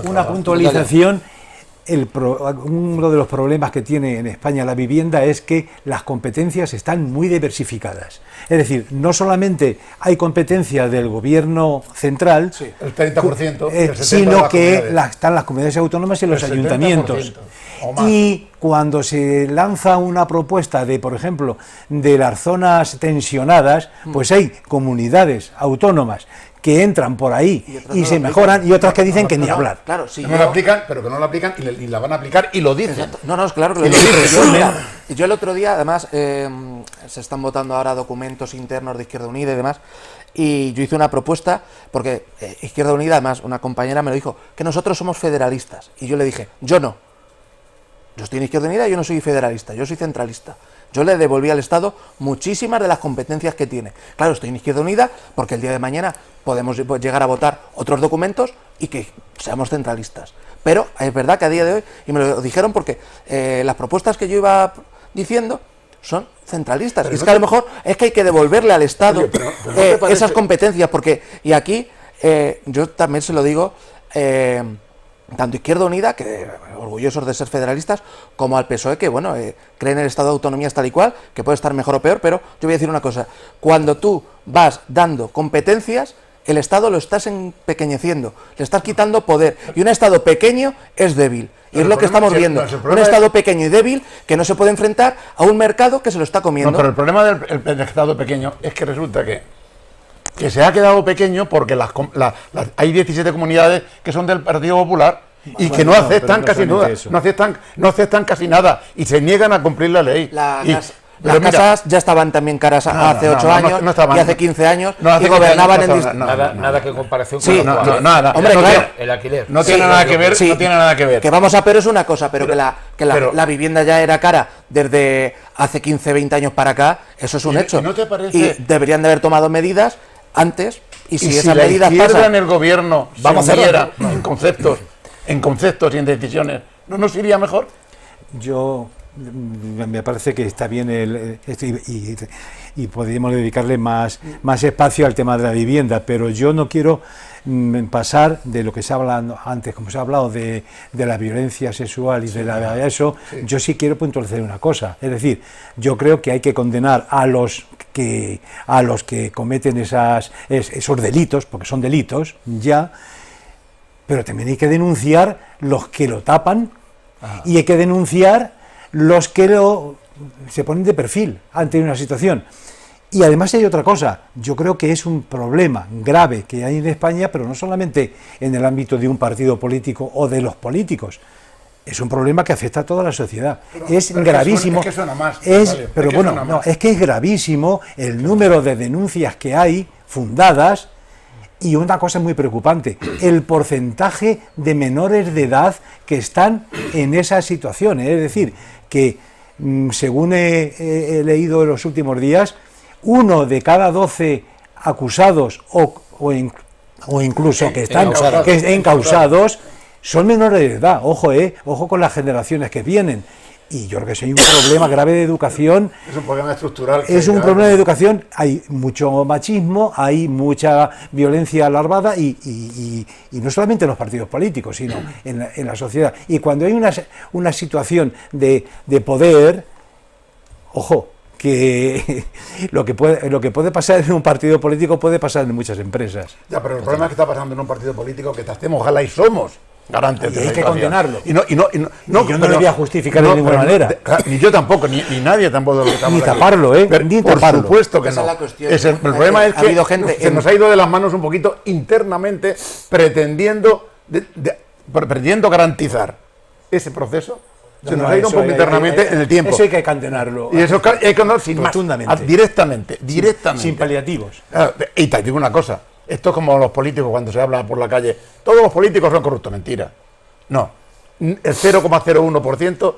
Una puntualización. Uno de los problemas que tiene en España la vivienda es que las competencias están muy diversificadas. Es decir, no solamente hay competencia del gobierno central, el 30%, sino que están las comunidades autónomas y los ayuntamientos. Y cuando se lanza una propuesta de, por ejemplo, de las zonas tensionadas, pues hay comunidades autónomas que entran por ahí y se mejoran, y otras que dicen que ni hablar. Claro, sí, no la aplican, pero que no la aplican y la van a aplicar y lo dicen. No, es claro que lo dicen. Yo el otro día, además, se están votando ahora documentos internos de Izquierda Unida y demás, y yo hice una propuesta, porque Izquierda Unida, además, una compañera me lo dijo, que nosotros somos federalistas, y yo le dije, yo no. Yo estoy en Izquierda Unida, yo no soy federalista, yo soy centralista. Yo le devolví al Estado muchísimas de las competencias que tiene. Claro, estoy en Izquierda Unida porque el día de mañana podemos llegar a votar otros documentos y que seamos centralistas. Pero es verdad que a día de hoy, y me lo dijeron porque las propuestas que yo iba diciendo son centralistas. Y es que a lo mejor es que hay que devolverle al Estado esas competencias, porque, y aquí yo también se lo digo, tanto Izquierda Unida, que orgullosos de ser federalistas, como al PSOE, que bueno, creen el estado de autonomía tal y cual, que puede estar mejor o peor, pero yo voy a decir una cosa: cuando tú vas dando competencias, el Estado lo estás empequeñeciendo, le estás quitando poder, y un Estado pequeño es débil, y es lo que estamos viendo, un Estado pequeño y débil que no se puede enfrentar a un mercado que se lo está comiendo. No, pero el problema del Estado pequeño es que resulta que se ha quedado pequeño porque hay 17 comunidades que son del Partido Popular y que no aceptan casi nada, no aceptan casi nada y se niegan a cumplir la ley. Las casas ya estaban también caras hace 8 años y hace 15 años y gobernaban en nada que comparación con nada. Hombre, claro, el alquiler. No tiene nada que ver, no tiene nada que ver. Que vamos a, pero es una cosa, pero la vivienda ya era cara desde hace 15, 20 años para acá, eso es un hecho. ¿No te parece? Y deberían de haber tomado medidas antes, y si esas la medidas izquierda pasan, en el gobierno vamos a ver en conceptos y en decisiones, ¿no nos iría mejor? Yo me parece que está bien y podríamos dedicarle más espacio al tema de la vivienda, pero yo no quiero pasar de lo que se ha hablado antes, como se ha hablado de la violencia sexual y de eso. Yo sí quiero puntualizar una cosa, es decir, yo creo que hay que condenar a los que cometen esos delitos, porque son delitos ya, pero también hay que denunciar los que lo tapan y hay que denunciar los que se ponen de perfil ante una situación. Y además hay otra cosa, yo creo que es un problema grave que hay en España, pero no solamente en el ámbito de un partido político o de los políticos, es un problema que afecta a toda la sociedad. Es gravísimo. Es que suena más. Pero bueno, no, es que es gravísimo el número de denuncias que hay fundadas. Y una cosa muy preocupante, el porcentaje de menores de edad que están en esa situación. Es decir, que según he leído en los últimos días, 1 de cada 12 acusados o incluso que están encausados son menores de edad. Ojo con las generaciones que vienen. Y yo creo que si hay un problema grave de educación. Es un problema estructural. Es un problema de educación, hay mucho machismo, hay mucha violencia alarmada y no solamente en los partidos políticos, sino en la sociedad. Y cuando hay una situación de poder, ojo, que lo que puede pasar en un partido político puede pasar en muchas empresas. Ya, pero el problema es que está pasando en un partido político que estemos, ojalá y somos garantes de hay la que situación. condenarlo. Y yo no lo voy a justificar de ninguna manera. Ni yo tampoco, ni nadie tampoco lo que estamos Ni aquí. taparlo, Pero, ni por taparlo. supuesto que Esa no. es la cuestión. El problema es Ha habido que gente se nos ha ido de las manos un poquito internamente pretendiendo garantizar ese proceso. Se nos ha ido un poco internamente en el tiempo. Eso hay que condenarlo. Y eso hay que no, sin más, rotundamente. directamente. Sin paliativos. Y te digo una cosa, esto es como los políticos cuando se habla por la calle, todos los políticos son corruptos, mentira. No, el 0,01%,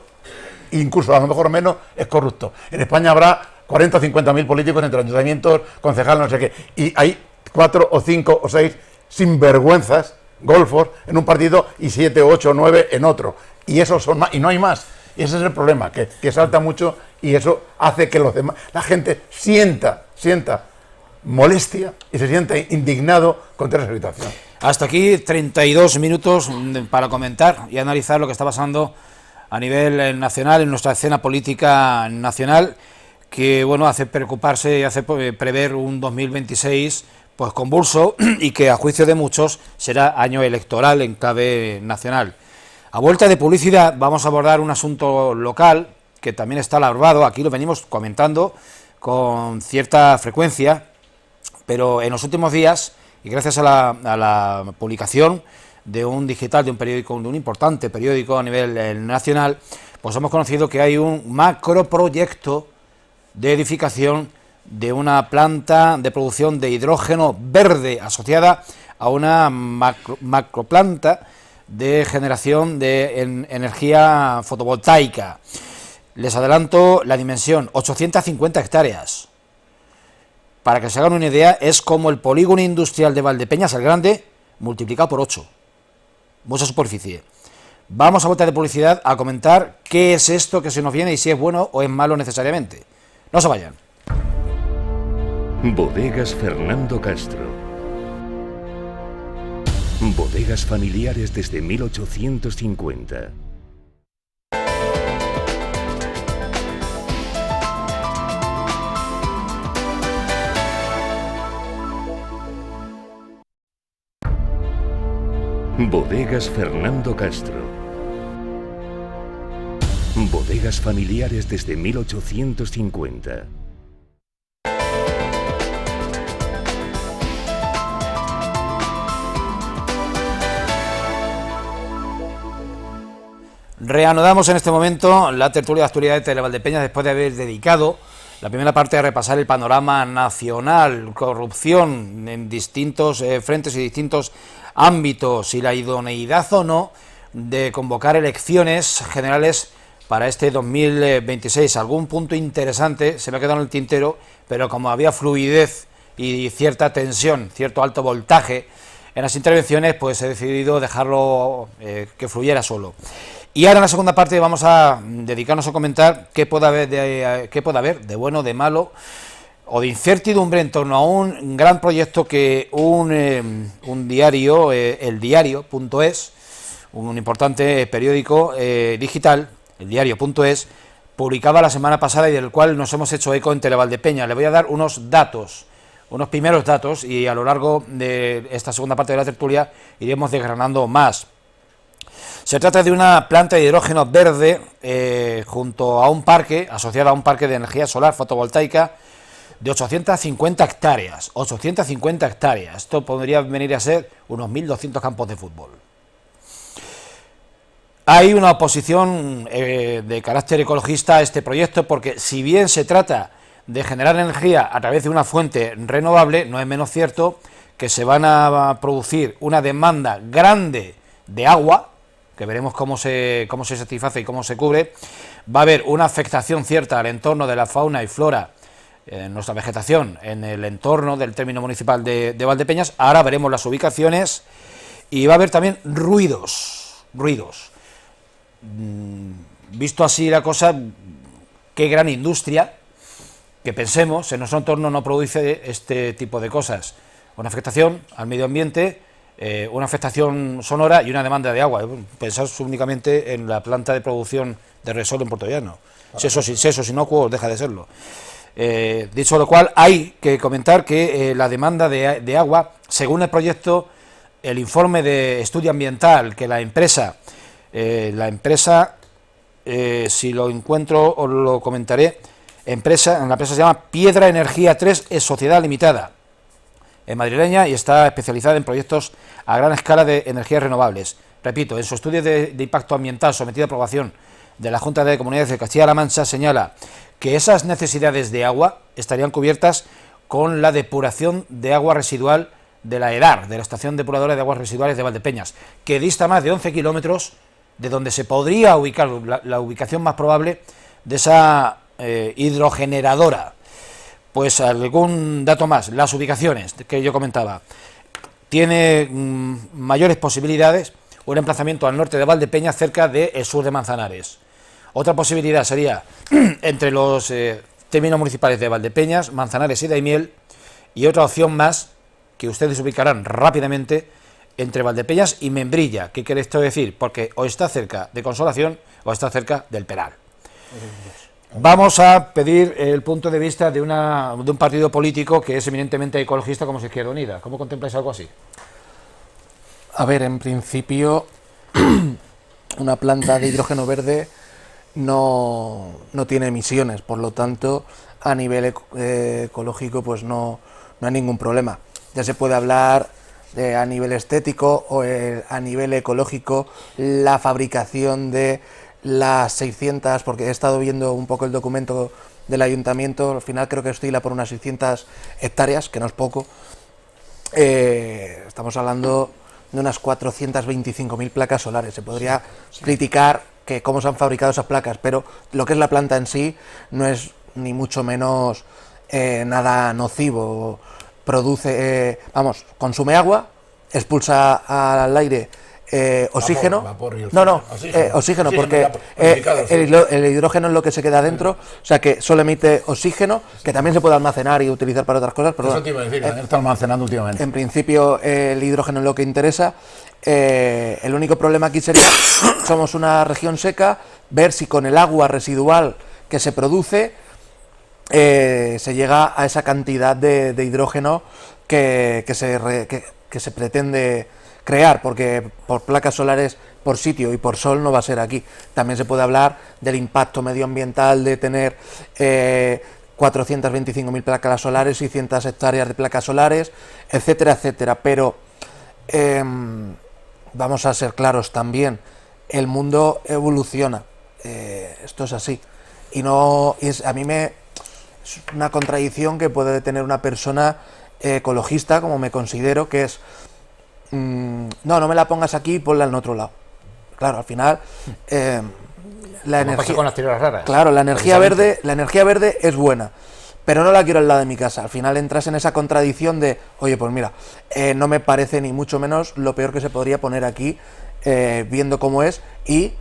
incluso a lo mejor menos, es corrupto. En España habrá 40 o 50.000 políticos entre ayuntamientos, concejales, no sé qué, y hay 4 o 5 o 6 sinvergüenzas, golfos, en un partido y 7, 8 o 9 en otro. Y esos son más, y no hay más. Y ese es el problema, que salta mucho y eso hace que los demás, la gente sienta molestia y se sienta indignado contra esa situación. Hasta aquí 32 minutos para comentar y analizar lo que está pasando a nivel nacional, en nuestra escena política nacional, que bueno, hace preocuparse y hace prever un 2026 pues convulso y que a juicio de muchos será año electoral en clave nacional. A vuelta de publicidad vamos a abordar un asunto local que también está alarmado, aquí lo venimos comentando con cierta frecuencia, pero en los últimos días, y gracias a la publicación de un digital, de un periódico, de un importante periódico a nivel nacional, pues hemos conocido que hay un macroproyecto de edificación de una planta de producción de hidrógeno verde asociada a una macroplanta de generación de energía fotovoltaica. Les adelanto la dimensión, 850 hectáreas. Para que se hagan una idea, es como el polígono industrial de Valdepeñas, el grande, multiplicado por 8. Mucha superficie. Vamos a vuelta de publicidad a comentar qué es esto que se nos viene y si es bueno o es malo necesariamente. No se vayan. Bodegas Fernando Castro. Bodegas familiares desde 1850. Bodegas Fernando Castro. Bodegas familiares desde 1850. Reanudamos en este momento la tertulia de actualidad de Televaldepeñas después de haber dedicado la primera parte a repasar el panorama nacional, corrupción en distintos frentes y distintos ámbitos y la idoneidad o no de convocar elecciones generales para este 2026. Algún punto interesante se me ha quedado en el tintero, pero como había fluidez y cierta tensión, cierto alto voltaje en las intervenciones, pues he decidido dejarlo que fluyera solo. Y ahora en la segunda parte vamos a dedicarnos a comentar qué puede haber de bueno, de malo o de incertidumbre en torno a un gran proyecto que un diario, el diario.es, un importante periódico digital, el diario.es, publicaba la semana pasada y del cual nos hemos hecho eco en Televaldepeñas. Le voy a dar unos datos unos primeros datos y a lo largo de esta segunda parte de la tertulia iremos desgranando más. Se trata de una planta de hidrógeno verde junto a un parque, asociada a un parque de energía solar fotovoltaica de 850 hectáreas. 850 hectáreas. Esto podría venir a ser unos 1.200 campos de fútbol. Hay una oposición de carácter ecologista a este proyecto porque si bien se trata de generar energía a través de una fuente renovable, no es menos cierto que se van a producir una demanda grande de agua, que veremos cómo se satisface y cómo se cubre. Va a haber una afectación cierta al entorno de la fauna y flora, nuestra vegetación, en el entorno del término municipal de Valdepeñas. Ahora veremos las ubicaciones y va a haber también ruidos. Visto así la cosa, qué gran industria, que pensemos, en nuestro entorno no produce este tipo de cosas. Una afectación al medio ambiente, una afectación sonora y una demanda de agua. Pensad únicamente en la planta de producción de Repsol en Puerto Llano. Si eso es inocuo, deja de serlo. Dicho lo cual, hay que comentar que la demanda de agua, según el proyecto, el informe de estudio ambiental que la empresa, si lo encuentro os lo comentaré, la empresa se llama Piedra Energía 3, es Sociedad Limitada, es madrileña y está especializada en proyectos a gran escala de energías renovables. Repito, en su estudio de impacto ambiental sometido a aprobación de la Junta de Comunidades de Castilla-La Mancha, señala que esas necesidades de agua estarían cubiertas con la depuración de agua residual de la EDAR, de la Estación Depuradora de Aguas Residuales de Valdepeñas, que dista más de 11 kilómetros de donde se podría ubicar la ubicación más probable de esa hidrogeneradora. Pues algún dato más, las ubicaciones que yo comentaba, tiene mayores posibilidades un emplazamiento al norte de Valdepeñas, cerca del sur de Manzanares. Otra posibilidad sería entre los términos municipales de Valdepeñas, Manzanares y Daimiel, y otra opción más que ustedes ubicarán rápidamente entre Valdepeñas y Membrilla. ¿Qué quiere esto decir? Porque o está cerca de Consolación o está cerca del Peral. Vamos a pedir el punto de vista de un partido político que es eminentemente ecologista como es Izquierda Unida. ¿Cómo contempláis algo así? A ver, en principio, una planta de hidrógeno verde no tiene emisiones, por lo tanto, a nivel ecológico, pues no hay ningún problema. Ya se puede hablar a nivel estético o a nivel ecológico, la fabricación de las 600, porque he estado viendo un poco el documento del ayuntamiento, al final creo que oscila por unas 600 hectáreas, que no es poco. Estamos hablando de unas 425.000 placas solares. Se podría criticar que cómo se han fabricado esas placas, pero lo que es la planta en sí no es ni mucho menos nada nocivo. Produce, consume agua, expulsa al aire oxígeno. Vapor y oxígeno, porque el hidrógeno es lo que se queda dentro, o sea que solo emite oxígeno, que también se puede almacenar y utilizar para otras cosas. Pero eso te iba a decir, que está almacenando últimamente. En principio, el hidrógeno es lo que interesa. El único problema aquí sería, somos una región seca, ver si con el agua residual que se produce se llega a esa cantidad de hidrógeno que se pretende crear, porque por placas solares por sitio y por sol no va a ser aquí. También se puede hablar del impacto medioambiental de tener 425.000 placas solares, 600 hectáreas de placas solares, etcétera, etcétera. Pero vamos a ser claros también, el mundo evoluciona, esto es así, y a mí es una contradicción que puede tener una persona ecologista, como me considero, que es no me la pongas aquí, ponla en otro lado. Claro, al final la energía con las tierras raras. Claro, la energía verde es buena, pero no la quiero al lado de mi casa. Al final entras en esa contradicción de, oye, pues mira, no me parece ni mucho menos lo peor que se podría poner aquí, viendo cómo es y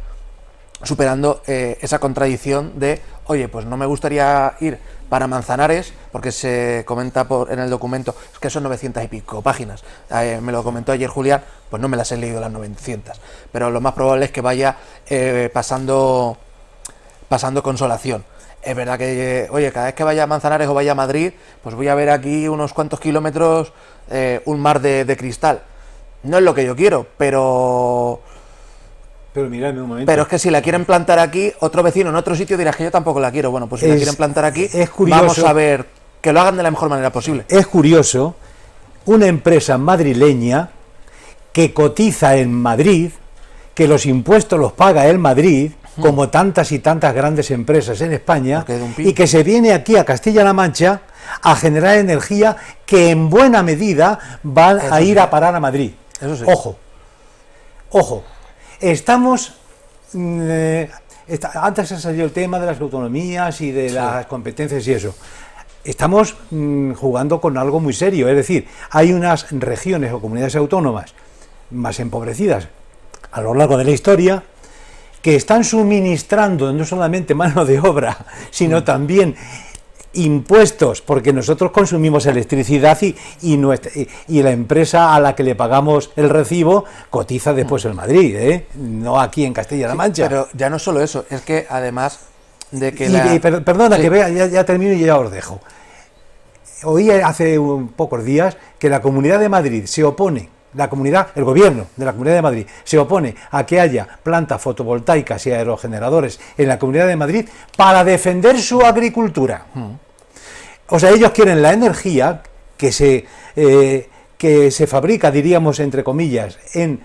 superando esa contradicción de, oye, pues no me gustaría ir para Manzanares, porque se comenta en el documento, es que son 900 y pico páginas, me lo comentó ayer Julián, pues no me las he leído las 900, pero lo más probable es que vaya pasando Consolación. Es verdad que, oye, cada vez que vaya a Manzanares o vaya a Madrid, pues voy a ver aquí unos cuantos kilómetros un mar de cristal. No es lo que yo quiero, pero miradme un momento. pero es que si la quieren plantar aquí, otro vecino en otro sitio dirá que yo tampoco la quiero. Bueno, pues si la quieren plantar aquí, es curioso, vamos a ver que lo hagan de la mejor manera posible. Es curioso, una empresa madrileña que cotiza en Madrid, que los impuestos los paga en Madrid, como tantas y tantas grandes empresas en España, y que se viene aquí a Castilla-La Mancha a generar energía que en buena medida va a ir a parar a Madrid. Eso sí. Ojo, estamos... antes ha salido el tema de las autonomías y de las competencias y eso. Estamos jugando con algo muy serio, es decir, hay unas regiones o comunidades autónomas más empobrecidas a lo largo de la historia que están suministrando no solamente mano de obra, sino también impuestos, porque nosotros consumimos electricidad y la empresa a la que le pagamos el recibo cotiza después en Madrid, no aquí en Castilla-La Mancha. Pero ya no solo eso, es que además de que perdona, que vea, ya termino y ya os dejo. Oí hace pocos días que la Comunidad de Madrid se opone, el gobierno de la Comunidad de Madrid se opone a que haya plantas fotovoltaicas y aerogeneradores en la Comunidad de Madrid para defender su agricultura. O sea, ellos quieren la energía que se fabrica, diríamos entre comillas, en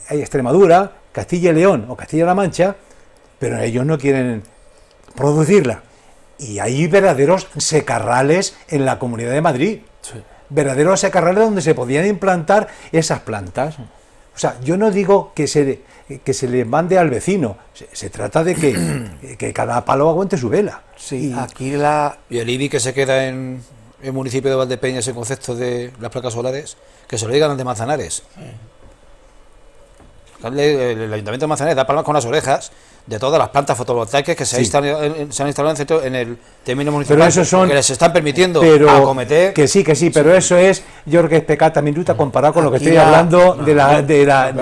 Extremadura, Castilla y León o Castilla-La Mancha, pero ellos no quieren producirla. Y hay verdaderos secarrales en la Comunidad de Madrid. Sí. Verdaderos secarrales donde se podían implantar esas plantas. O sea, yo no digo que se le mande al vecino, se trata de que cada palo aguante su vela. Sí, y el IBI que se queda en el municipio de Valdepeñas en concepto de las placas solares, que se lo digan al de Manzanares. El Ayuntamiento de Manzanares da palmas con las orejas de todas las plantas fotovoltaicas que se han instalado en el término municipal, pero esos son, que les están permitiendo acometer. Que sí, pero eso es, yo creo que es pecata minuta comparado con lo que estoy hablando de la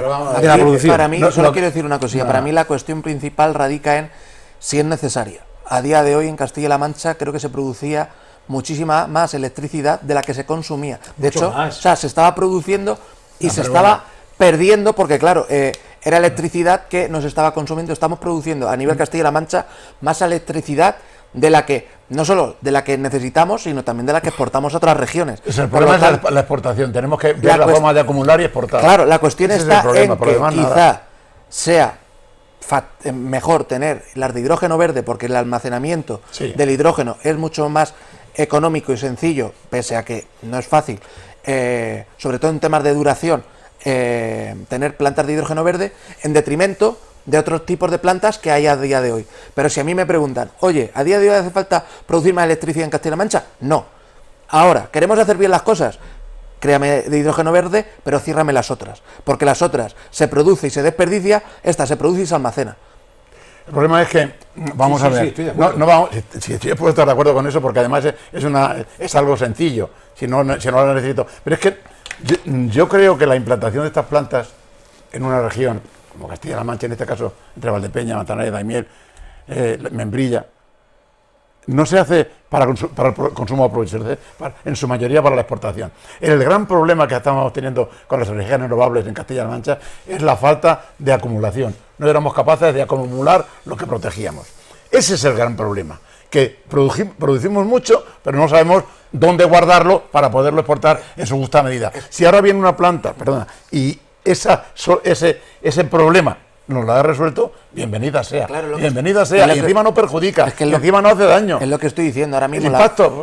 producción. Para mí, solo quiero decir una cosilla, para mí la cuestión principal radica en si es necesaria. A día de hoy en Castilla-La Mancha creo que se producía muchísima más electricidad de la que se consumía. De hecho, o sea, se estaba produciendo y se estaba perdiendo porque, claro, era electricidad que nos estaba consumiendo. Estamos produciendo a nivel Castilla-La Mancha más electricidad de la que, no solo de la que necesitamos, sino también de la que exportamos a otras regiones. El problema es la exportación, tenemos que ver la forma de acumular y exportar. Claro, la cuestión está en que quizá sea mejor tener las de hidrógeno verde, porque el almacenamiento del hidrógeno es mucho más económico y sencillo, pese a que no es fácil, sobre todo en temas de duración, tener plantas de hidrógeno verde en detrimento de otros tipos de plantas que hay a día de hoy. Pero si a mí me preguntan, oye, ¿a día de hoy hace falta producir más electricidad en Castilla-La Mancha? No. Ahora, ¿queremos hacer bien las cosas? Créame de hidrógeno verde, pero ciérrame las otras, porque las otras se produce y se desperdicia, esta se produce y se almacena. El problema es que, vamos a ver, yo puedo estar de acuerdo con eso, porque además es algo sencillo, si no lo necesito. Pero es que yo creo que la implantación de estas plantas en una región, como Castilla-La Mancha, en este caso, entre Valdepeñas, Manzanares, Daimiel, Membrilla, no se hace para el consumo propio, se hace en su mayoría para la exportación. El gran problema que estamos teniendo con las energías renovables en Castilla-La Mancha es la falta de acumulación. No éramos capaces de acumular lo que protegíamos. Ese es el gran problema, que producimos mucho, pero no sabemos dónde guardarlo para poderlo exportar en su justa medida. Si ahora viene una planta, y ese problema nos lo ha resuelto, bienvenida sea. Claro, bienvenida sea, y encima no perjudica, y encima no hace daño. Es lo que estoy diciendo ahora mismo.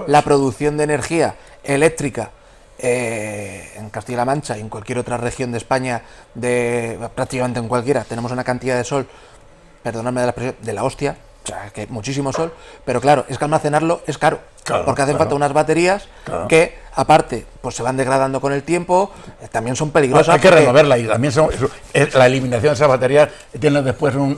La producción de energía eléctrica en Castilla-La Mancha y en cualquier otra región de España, prácticamente en cualquiera, tenemos una cantidad de sol, perdonadme de la expresión, de la hostia, o sea, que muchísimo sol, pero claro, es que almacenarlo es caro, porque hacen falta unas baterías que, aparte, pues se van degradando con el tiempo, también son peligrosas. Hay que renovarla, y también la eliminación de esas baterías tiene después un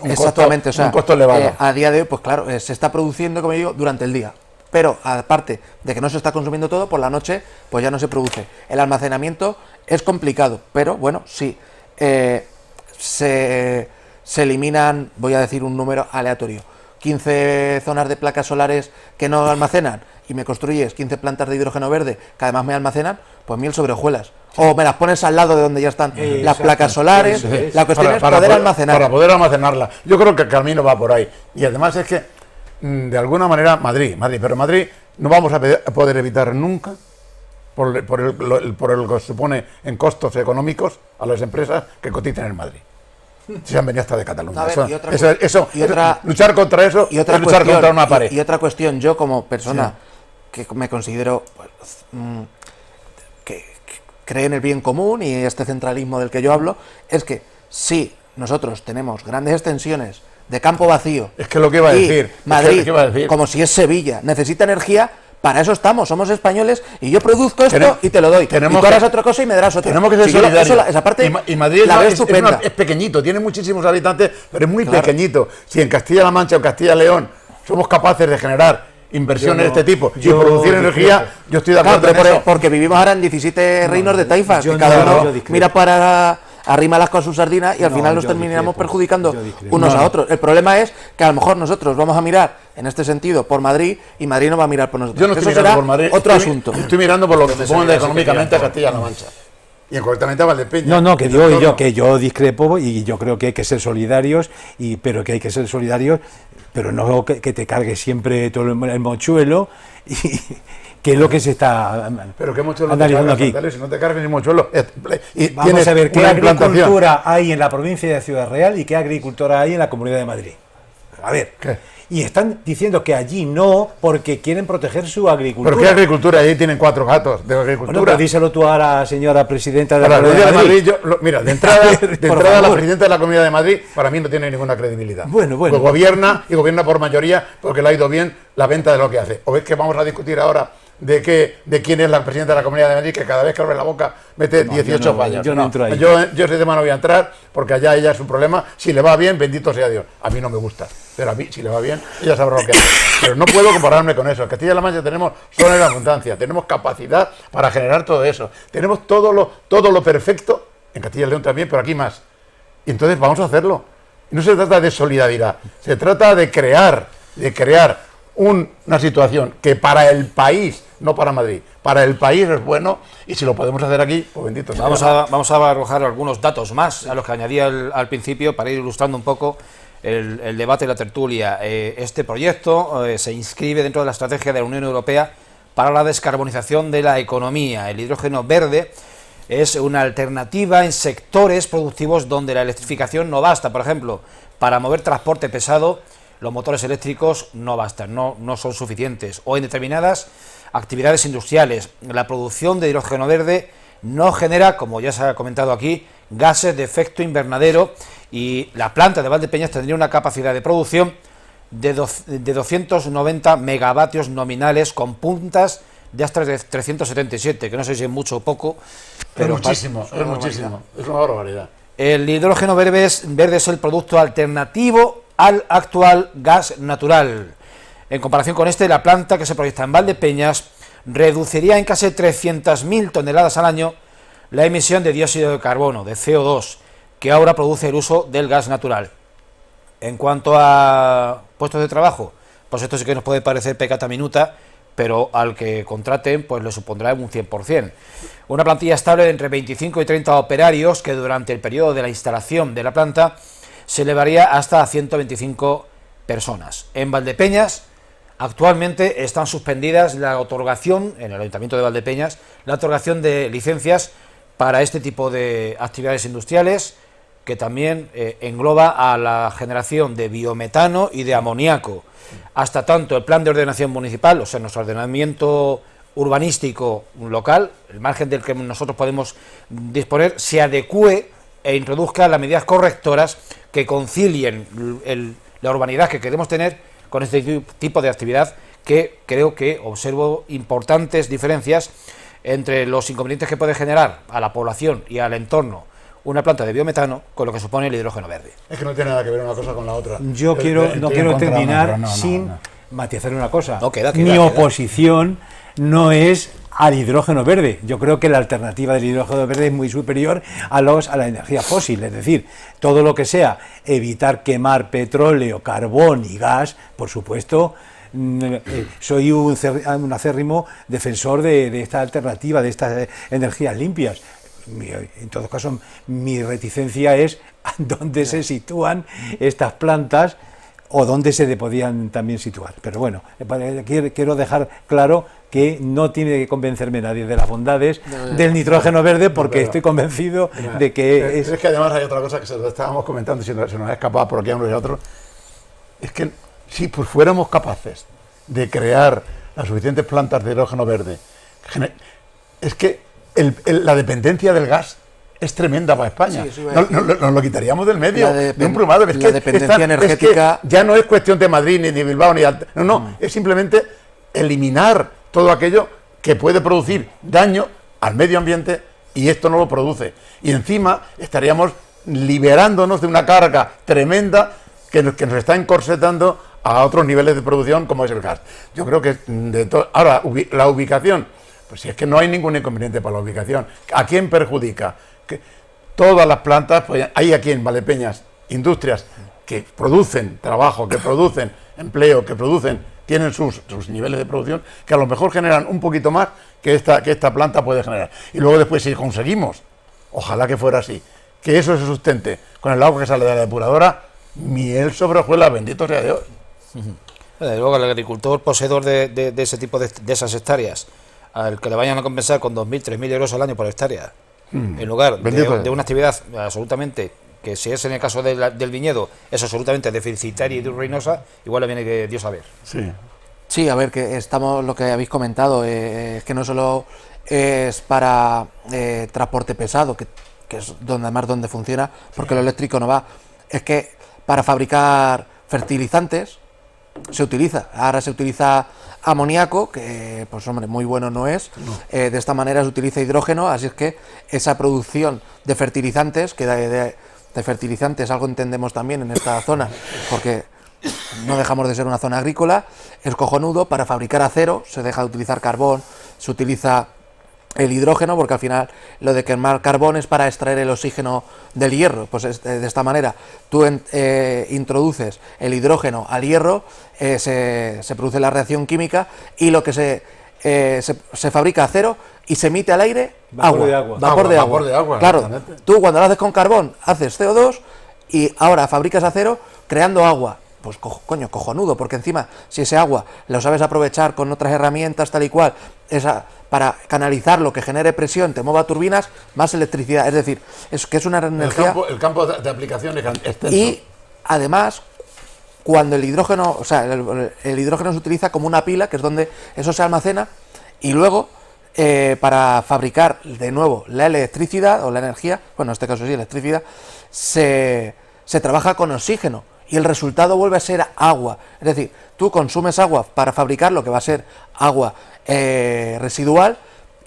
costo elevado. A día de hoy, pues claro, se está produciendo, como digo, durante el día, pero aparte de que no se está consumiendo todo, por la noche pues ya no se produce. El almacenamiento es complicado, pero bueno, sí, se eliminan, voy a decir un número aleatorio, 15 zonas de placas solares que no almacenan y me construyes 15 plantas de hidrógeno verde que además me almacenan, pues miel sobre hojuelas. O me las pones al lado de donde ya están las placas solares. La cuestión es poder almacenar. Para poder almacenarla. Yo creo que el camino va por ahí. Y además es que, de alguna manera, pero Madrid no vamos a poder evitar nunca, por el que supone en costos económicos a las empresas que cotizan en Madrid. Se han venido hasta de Cataluña. A ver, luchar contra eso y otra es luchar contra una pared. Y otra cuestión, yo como persona que me considero que cree en el bien común y este centralismo del que yo hablo, es que si nosotros tenemos grandes extensiones de campo vacío, es que lo que iba a decir, Madrid, como si es Sevilla, necesita energía. Para eso estamos, somos españoles y yo produzco esto y te lo doy. Y tú harás otra cosa y me darás otra. Tenemos que ser solidarios. Esa parte y Madrid es pequeñito, tiene muchísimos habitantes, pero es muy pequeñito. Si en Castilla-La Mancha o Castilla y León somos capaces de generar inversiones de este tipo y producir energía, yo estoy de acuerdo con eso. Porque vivimos ahora en 17 reinos de taifas, que cada uno mira para arrima las con su sardina y al final nos terminamos perjudicando unos a otros. El problema es que a lo mejor nosotros vamos a mirar en este sentido por Madrid y Madrid no va a mirar por nosotros. Yo no estoy Eso mirando por Madrid, otro asunto. Estoy mirando por lo que supone económicamente a Castilla-La Mancha. Y concretamente a Valdepeñas. No, que yo discrepo y yo creo que hay que ser solidarios, pero no que te cargues siempre todo el mochuelo y que es lo que se está pero que mochuelo analizando aquí. Si no te cargues ni mochuelo. Vamos a ver qué agricultura hay en la provincia de Ciudad Real y qué agricultura hay en la Comunidad de Madrid. A ver, ¿qué? Y están diciendo que allí no, porque quieren proteger su agricultura. ¿Pero qué agricultura? Allí tienen 4 gatos de agricultura. Bueno, pues díselo tú a la señora presidenta de la Comunidad de Madrid. Mira, de entrada la presidenta de la Comunidad de Madrid para mí no tiene ninguna credibilidad. Bueno. Pues gobierna por mayoría porque le ha ido bien la venta de lo que hace. ¿O ves que vamos a discutir ahora de quién es la presidenta de la Comunidad de Madrid, que cada vez que abre la boca mete 18 fallas? Yo no entro ahí. Yo ese tema no voy a entrar porque allá ella es un problema. Si le va bien, bendito sea Dios. A mí no me gusta, pero a mí si le va bien, ella sabrá lo que hace. Pero no puedo compararme con eso. En Castilla-La Mancha tenemos sol en abundancia, tenemos capacidad para generar todo eso, tenemos todo lo perfecto, en Castilla y León también, pero aquí más. Y entonces vamos a hacerlo. No se trata de solidaridad, se trata de crear una situación que para el país, no para Madrid, para el país es bueno, y si lo podemos hacer aquí, pues bendito sea. Vamos a arrojar algunos datos más a los que añadía al principio para ir ilustrando un poco el debate y la tertulia. Este proyecto se inscribe dentro de la estrategia de la Unión Europea para la descarbonización de la economía. El hidrógeno verde es una alternativa en sectores productivos donde la electrificación no basta. Por ejemplo, para mover transporte pesado, los motores eléctricos no bastan, no son suficientes. O en determinadas actividades industriales, la producción de hidrógeno verde no genera, como ya se ha comentado aquí, gases de efecto invernadero, y la planta de Valdepeñas tendría una capacidad de producción de 290 megavatios nominales con puntas de hasta 377, que no sé si es mucho o poco, pero es muchísimo, es una barbaridad. El hidrógeno verde es el producto alternativo al actual gas natural. En comparación con la planta que se proyecta en Valdepeñas reduciría en casi 300.000 toneladas al año la emisión de dióxido de carbono, de CO2, que ahora produce el uso del gas natural. En cuanto a puestos de trabajo, pues esto sí que nos puede parecer pecata minuta, pero al que contraten pues le supondrá un 100%. Una plantilla estable de entre 25 y 30 operarios que durante el periodo de la instalación de la planta se elevaría hasta 125 personas. En Valdepeñas actualmente están suspendidas la otorgación, en el Ayuntamiento de Valdepeñas, la otorgación de licencias para este tipo de actividades industriales, que también engloba a la generación de biometano y de amoníaco. Hasta tanto el plan de ordenación municipal, o sea, nuestro ordenamiento urbanístico local, el margen del que nosotros podemos disponer, se adecúe e introduzca las medidas correctoras que concilien la urbanidad que queremos tener con este tipo de actividad, que creo que observo importantes diferencias entre los inconvenientes que puede generar a la población y al entorno una planta de biometano con lo que supone el hidrógeno verde. Es que no tiene nada que ver una cosa con la otra. Yo no quiero terminar sin matizar una cosa. No, queda. Mi oposición no es al hidrógeno verde. Yo creo que la alternativa del hidrógeno verde es muy superior a la energía fósil, es decir, todo lo que sea evitar quemar petróleo, carbón y gas, por supuesto. Soy un acérrimo defensor de esta alternativa, de estas energías limpias. En todo caso, mi reticencia es dónde se sitúan estas plantas o dónde se podían también situar. Pero bueno, quiero dejar claro que no tiene que convencerme nadie de las bondades del nitrógeno verde, porque estoy convencido de que es que además hay otra cosa que se lo estábamos comentando, si se nos ha escapado por aquí a uno y a otro, es que si pues fuéramos capaces de crear las suficientes plantas de hidrógeno verde, es que la dependencia del gas es tremenda para España. Sí, nos lo quitaríamos del medio, de un plumado. Es la dependencia energética... Es que ya no es cuestión de Madrid, ni de Bilbao, ni de... No, es simplemente eliminar todo aquello que puede producir daño al medio ambiente, y esto no lo produce. Y encima estaríamos liberándonos de una carga tremenda que nos está encorsetando a otros niveles de producción, como es el gas. Yo creo que ahora, la ubicación, pues si es que no hay ningún inconveniente para la ubicación. ¿A quién perjudica? Que todas las plantas, pues hay aquí en Valdepeñas industrias que producen trabajo, que producen empleo, que tienen sus niveles de producción, que a lo mejor generan un poquito más que esta planta puede generar. Y luego después, si conseguimos, ojalá que fuera así, que eso se sustente con el agua que sale de la depuradora, miel sobre hojuelas, bendito sea Dios. Luego el agricultor poseedor de ese tipo de esas hectáreas, al que le vayan a compensar con 2.000, 3.000 euros al año por hectárea, en lugar de una actividad absolutamente, que si es en el caso del viñedo, es absolutamente deficitaria y ruinosa, igual le viene que Dios a ver. Sí, a ver, que estamos, lo que habéis comentado, es que no solo es para transporte pesado, que es donde funciona, porque lo eléctrico no va, es que para fabricar fertilizantes ahora se utiliza amoníaco, que pues hombre, muy bueno no es, de esta manera se utiliza hidrógeno, así es que esa producción de fertilizantes, que de fertilizantes algo entendemos también en esta zona, porque no dejamos de ser una zona agrícola, es cojonudo. Para fabricar acero se deja de utilizar carbón, se utiliza el hidrógeno, porque al final lo de quemar carbón es para extraer el oxígeno del hierro. Pues de esta manera tú introduces el hidrógeno al hierro, se produce la reacción química y lo que se fabrica acero y se emite al aire vapor de agua. Claro, tú cuando lo haces con carbón haces CO2 y ahora fabricas acero creando agua. Pues cojonudo, porque encima si ese agua lo sabes aprovechar con otras herramientas tal y cual, para canalizar lo que genere presión, te mueva turbinas, más electricidad, es decir, es que es una energía... El campo de aplicación es extenso. Y además, cuando el hidrógeno, o sea, el hidrógeno se utiliza como una pila, que es donde eso se almacena, y luego para fabricar de nuevo la electricidad o la energía, bueno, en este caso sí, electricidad, se trabaja con oxígeno. Y el resultado vuelve a ser agua. Es decir, tú consumes agua para fabricar lo que va a ser agua residual,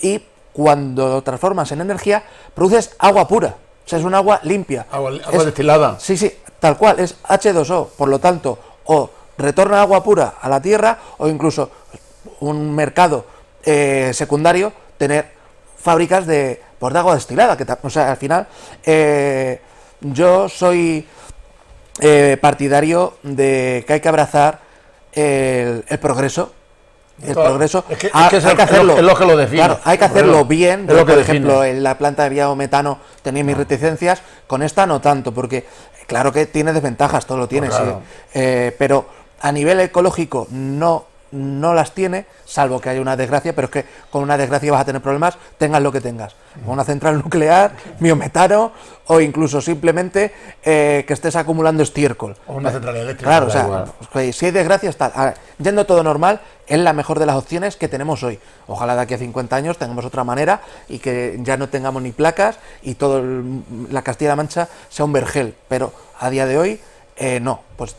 y cuando lo transformas en energía, produces agua pura. O sea, es un agua limpia. Agua destilada. Sí, tal cual, es H2O. Por lo tanto, o retorna agua pura a la tierra, o incluso un mercado secundario, tener fábricas de agua destilada. O sea, al final, yo soy... partidario de que hay que abrazar el progreso. Progreso es que hay que hacerlo, es lo que lo define. Claro, hay que hacerlo bien. Yo, por ejemplo, en la planta de biometano tenía mis reticencias, con esta no tanto, porque claro que tiene desventajas, todo lo tiene, claro. Sí. Pero a nivel ecológico no las tiene, salvo que haya una desgracia, pero es que con una desgracia vas a tener problemas, tengas lo que tengas, una central nuclear, biometano, o incluso simplemente que estés acumulando estiércol. O una central eléctrica. Claro, o sea, pues, si hay desgracia, está. Yendo todo normal, es la mejor de las opciones que tenemos hoy. Ojalá de aquí a 50 años tengamos otra manera y que ya no tengamos ni placas y todo la Castilla-La Mancha sea un vergel, pero a día de hoy no. Pues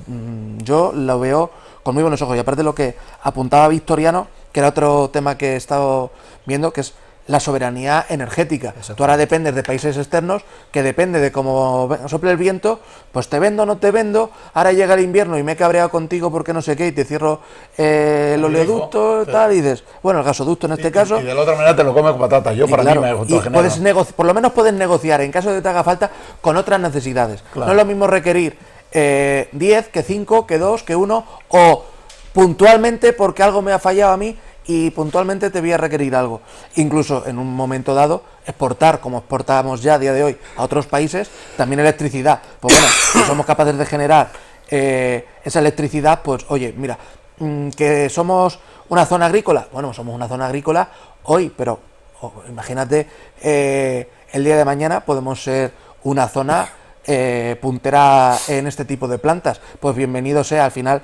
yo lo veo con muy buenos ojos. Y aparte lo que apuntaba Victoriano, que era otro tema que he estado viendo, que es la soberanía energética. Tú ahora dependes de países externos, que depende de cómo sople el viento, pues te vendo, no te vendo, ahora llega el invierno y me he cabreado contigo porque no sé qué, y te cierro el oleoducto, tal, y dices, bueno, el gasoducto en este caso. Y de la otra manera te lo comes con patatas. Yo, para claro, mí, me puedes por lo menos puedes negociar, en caso de que te haga falta, con otras necesidades. Claro. No es lo mismo requerir 10 que 5, que 2, que 1, o puntualmente porque algo me ha fallado a mí y puntualmente te voy a requerir algo. Incluso en un momento dado, exportar, como exportamos ya a día de hoy a otros países, también electricidad. Pues bueno, si somos capaces de generar esa electricidad, pues oye, mira, que somos una zona agrícola. Bueno, somos una zona agrícola hoy, pero imagínate, el día de mañana podemos ser una zona puntera en este tipo de plantas. Pues bienvenido sea. Al final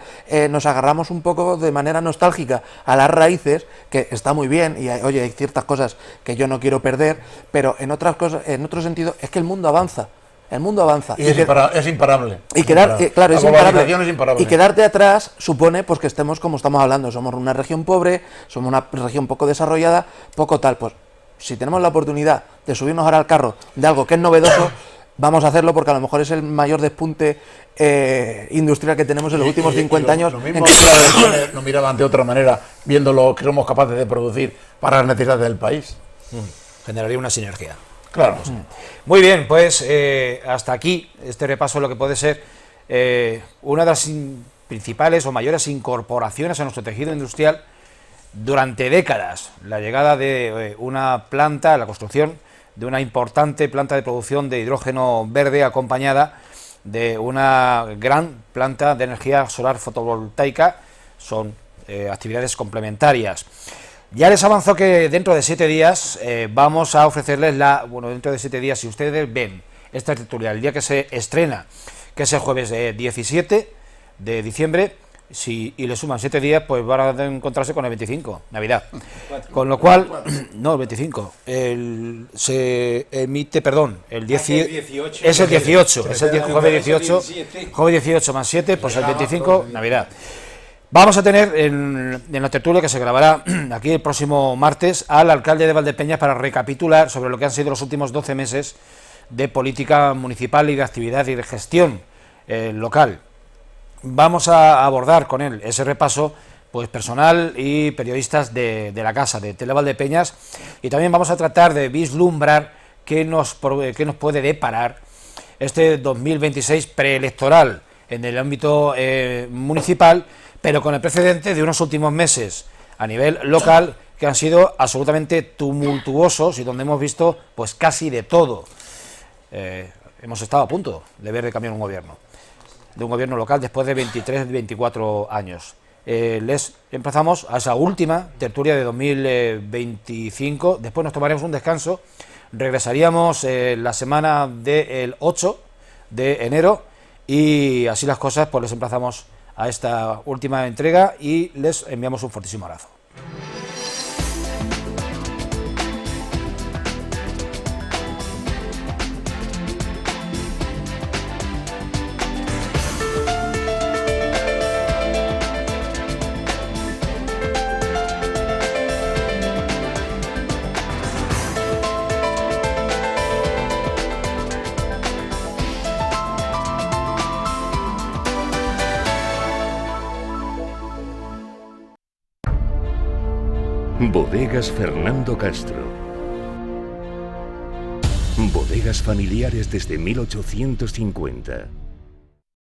nos agarramos un poco de manera nostálgica a las raíces, que está muy bien, y oye, hay ciertas cosas que yo no quiero perder, pero en otras cosas, en otro sentido, es que el mundo avanza. El mundo avanza. Y es imparable. Y quedar, claro, es es imparable. Y quedarte atrás supone pues que estemos como estamos hablando. Somos una región pobre, somos una región poco desarrollada, poco tal. Pues si tenemos la oportunidad de subirnos ahora al carro de algo que es novedoso, vamos a hacerlo, porque a lo mejor es el mayor despunte industrial que tenemos en los últimos 50 años. Lo mismo lo miraban de otra manera, viendo lo que somos capaces de producir para las necesidades del país. Generaría una sinergia. Claro. Muy bien, pues hasta aquí este repaso de lo que puede ser una de las principales o mayores incorporaciones a nuestro tejido industrial durante décadas. La llegada de una planta, la construcción de una importante planta de producción de hidrógeno verde, acompañada de una gran planta de energía solar fotovoltaica. Son actividades complementarias. Ya les avanzó que dentro de 7 días vamos a ofrecerles dentro de 7 días, si ustedes ven esta tertulia, el día que se estrena, que es el jueves 17 de diciembre, y le suman 7 días, pues van a encontrarse con el 25, Navidad. Con lo cual, no, el 25, se emite, perdón, el 18, es el 18, es el jueves 18 más 7, pues el 25, Navidad. Vamos a tener en la tertulia, que se grabará aquí el próximo martes, al alcalde de Valdepeñas para recapitular sobre lo que han sido los últimos 12 meses de política municipal y de actividad y de gestión local. Vamos a abordar con él ese repaso, pues personal y periodistas de la casa, de Tele Valdepeñas, y también vamos a tratar de vislumbrar qué nos puede deparar este 2026 preelectoral en el ámbito municipal, pero con el precedente de unos últimos meses a nivel local que han sido absolutamente tumultuosos y donde hemos visto pues casi de todo. Hemos estado a punto de ver de cambiar un gobierno local después de 23, 24 años. Les empezamos a esa última tertulia de 2025, después nos tomaremos un descanso, regresaríamos la semana del 8 de enero y así las cosas, pues les emplazamos a esta última entrega y les enviamos un fortísimo abrazo. Bodegas Fernando Castro. Bodegas familiares desde 1850.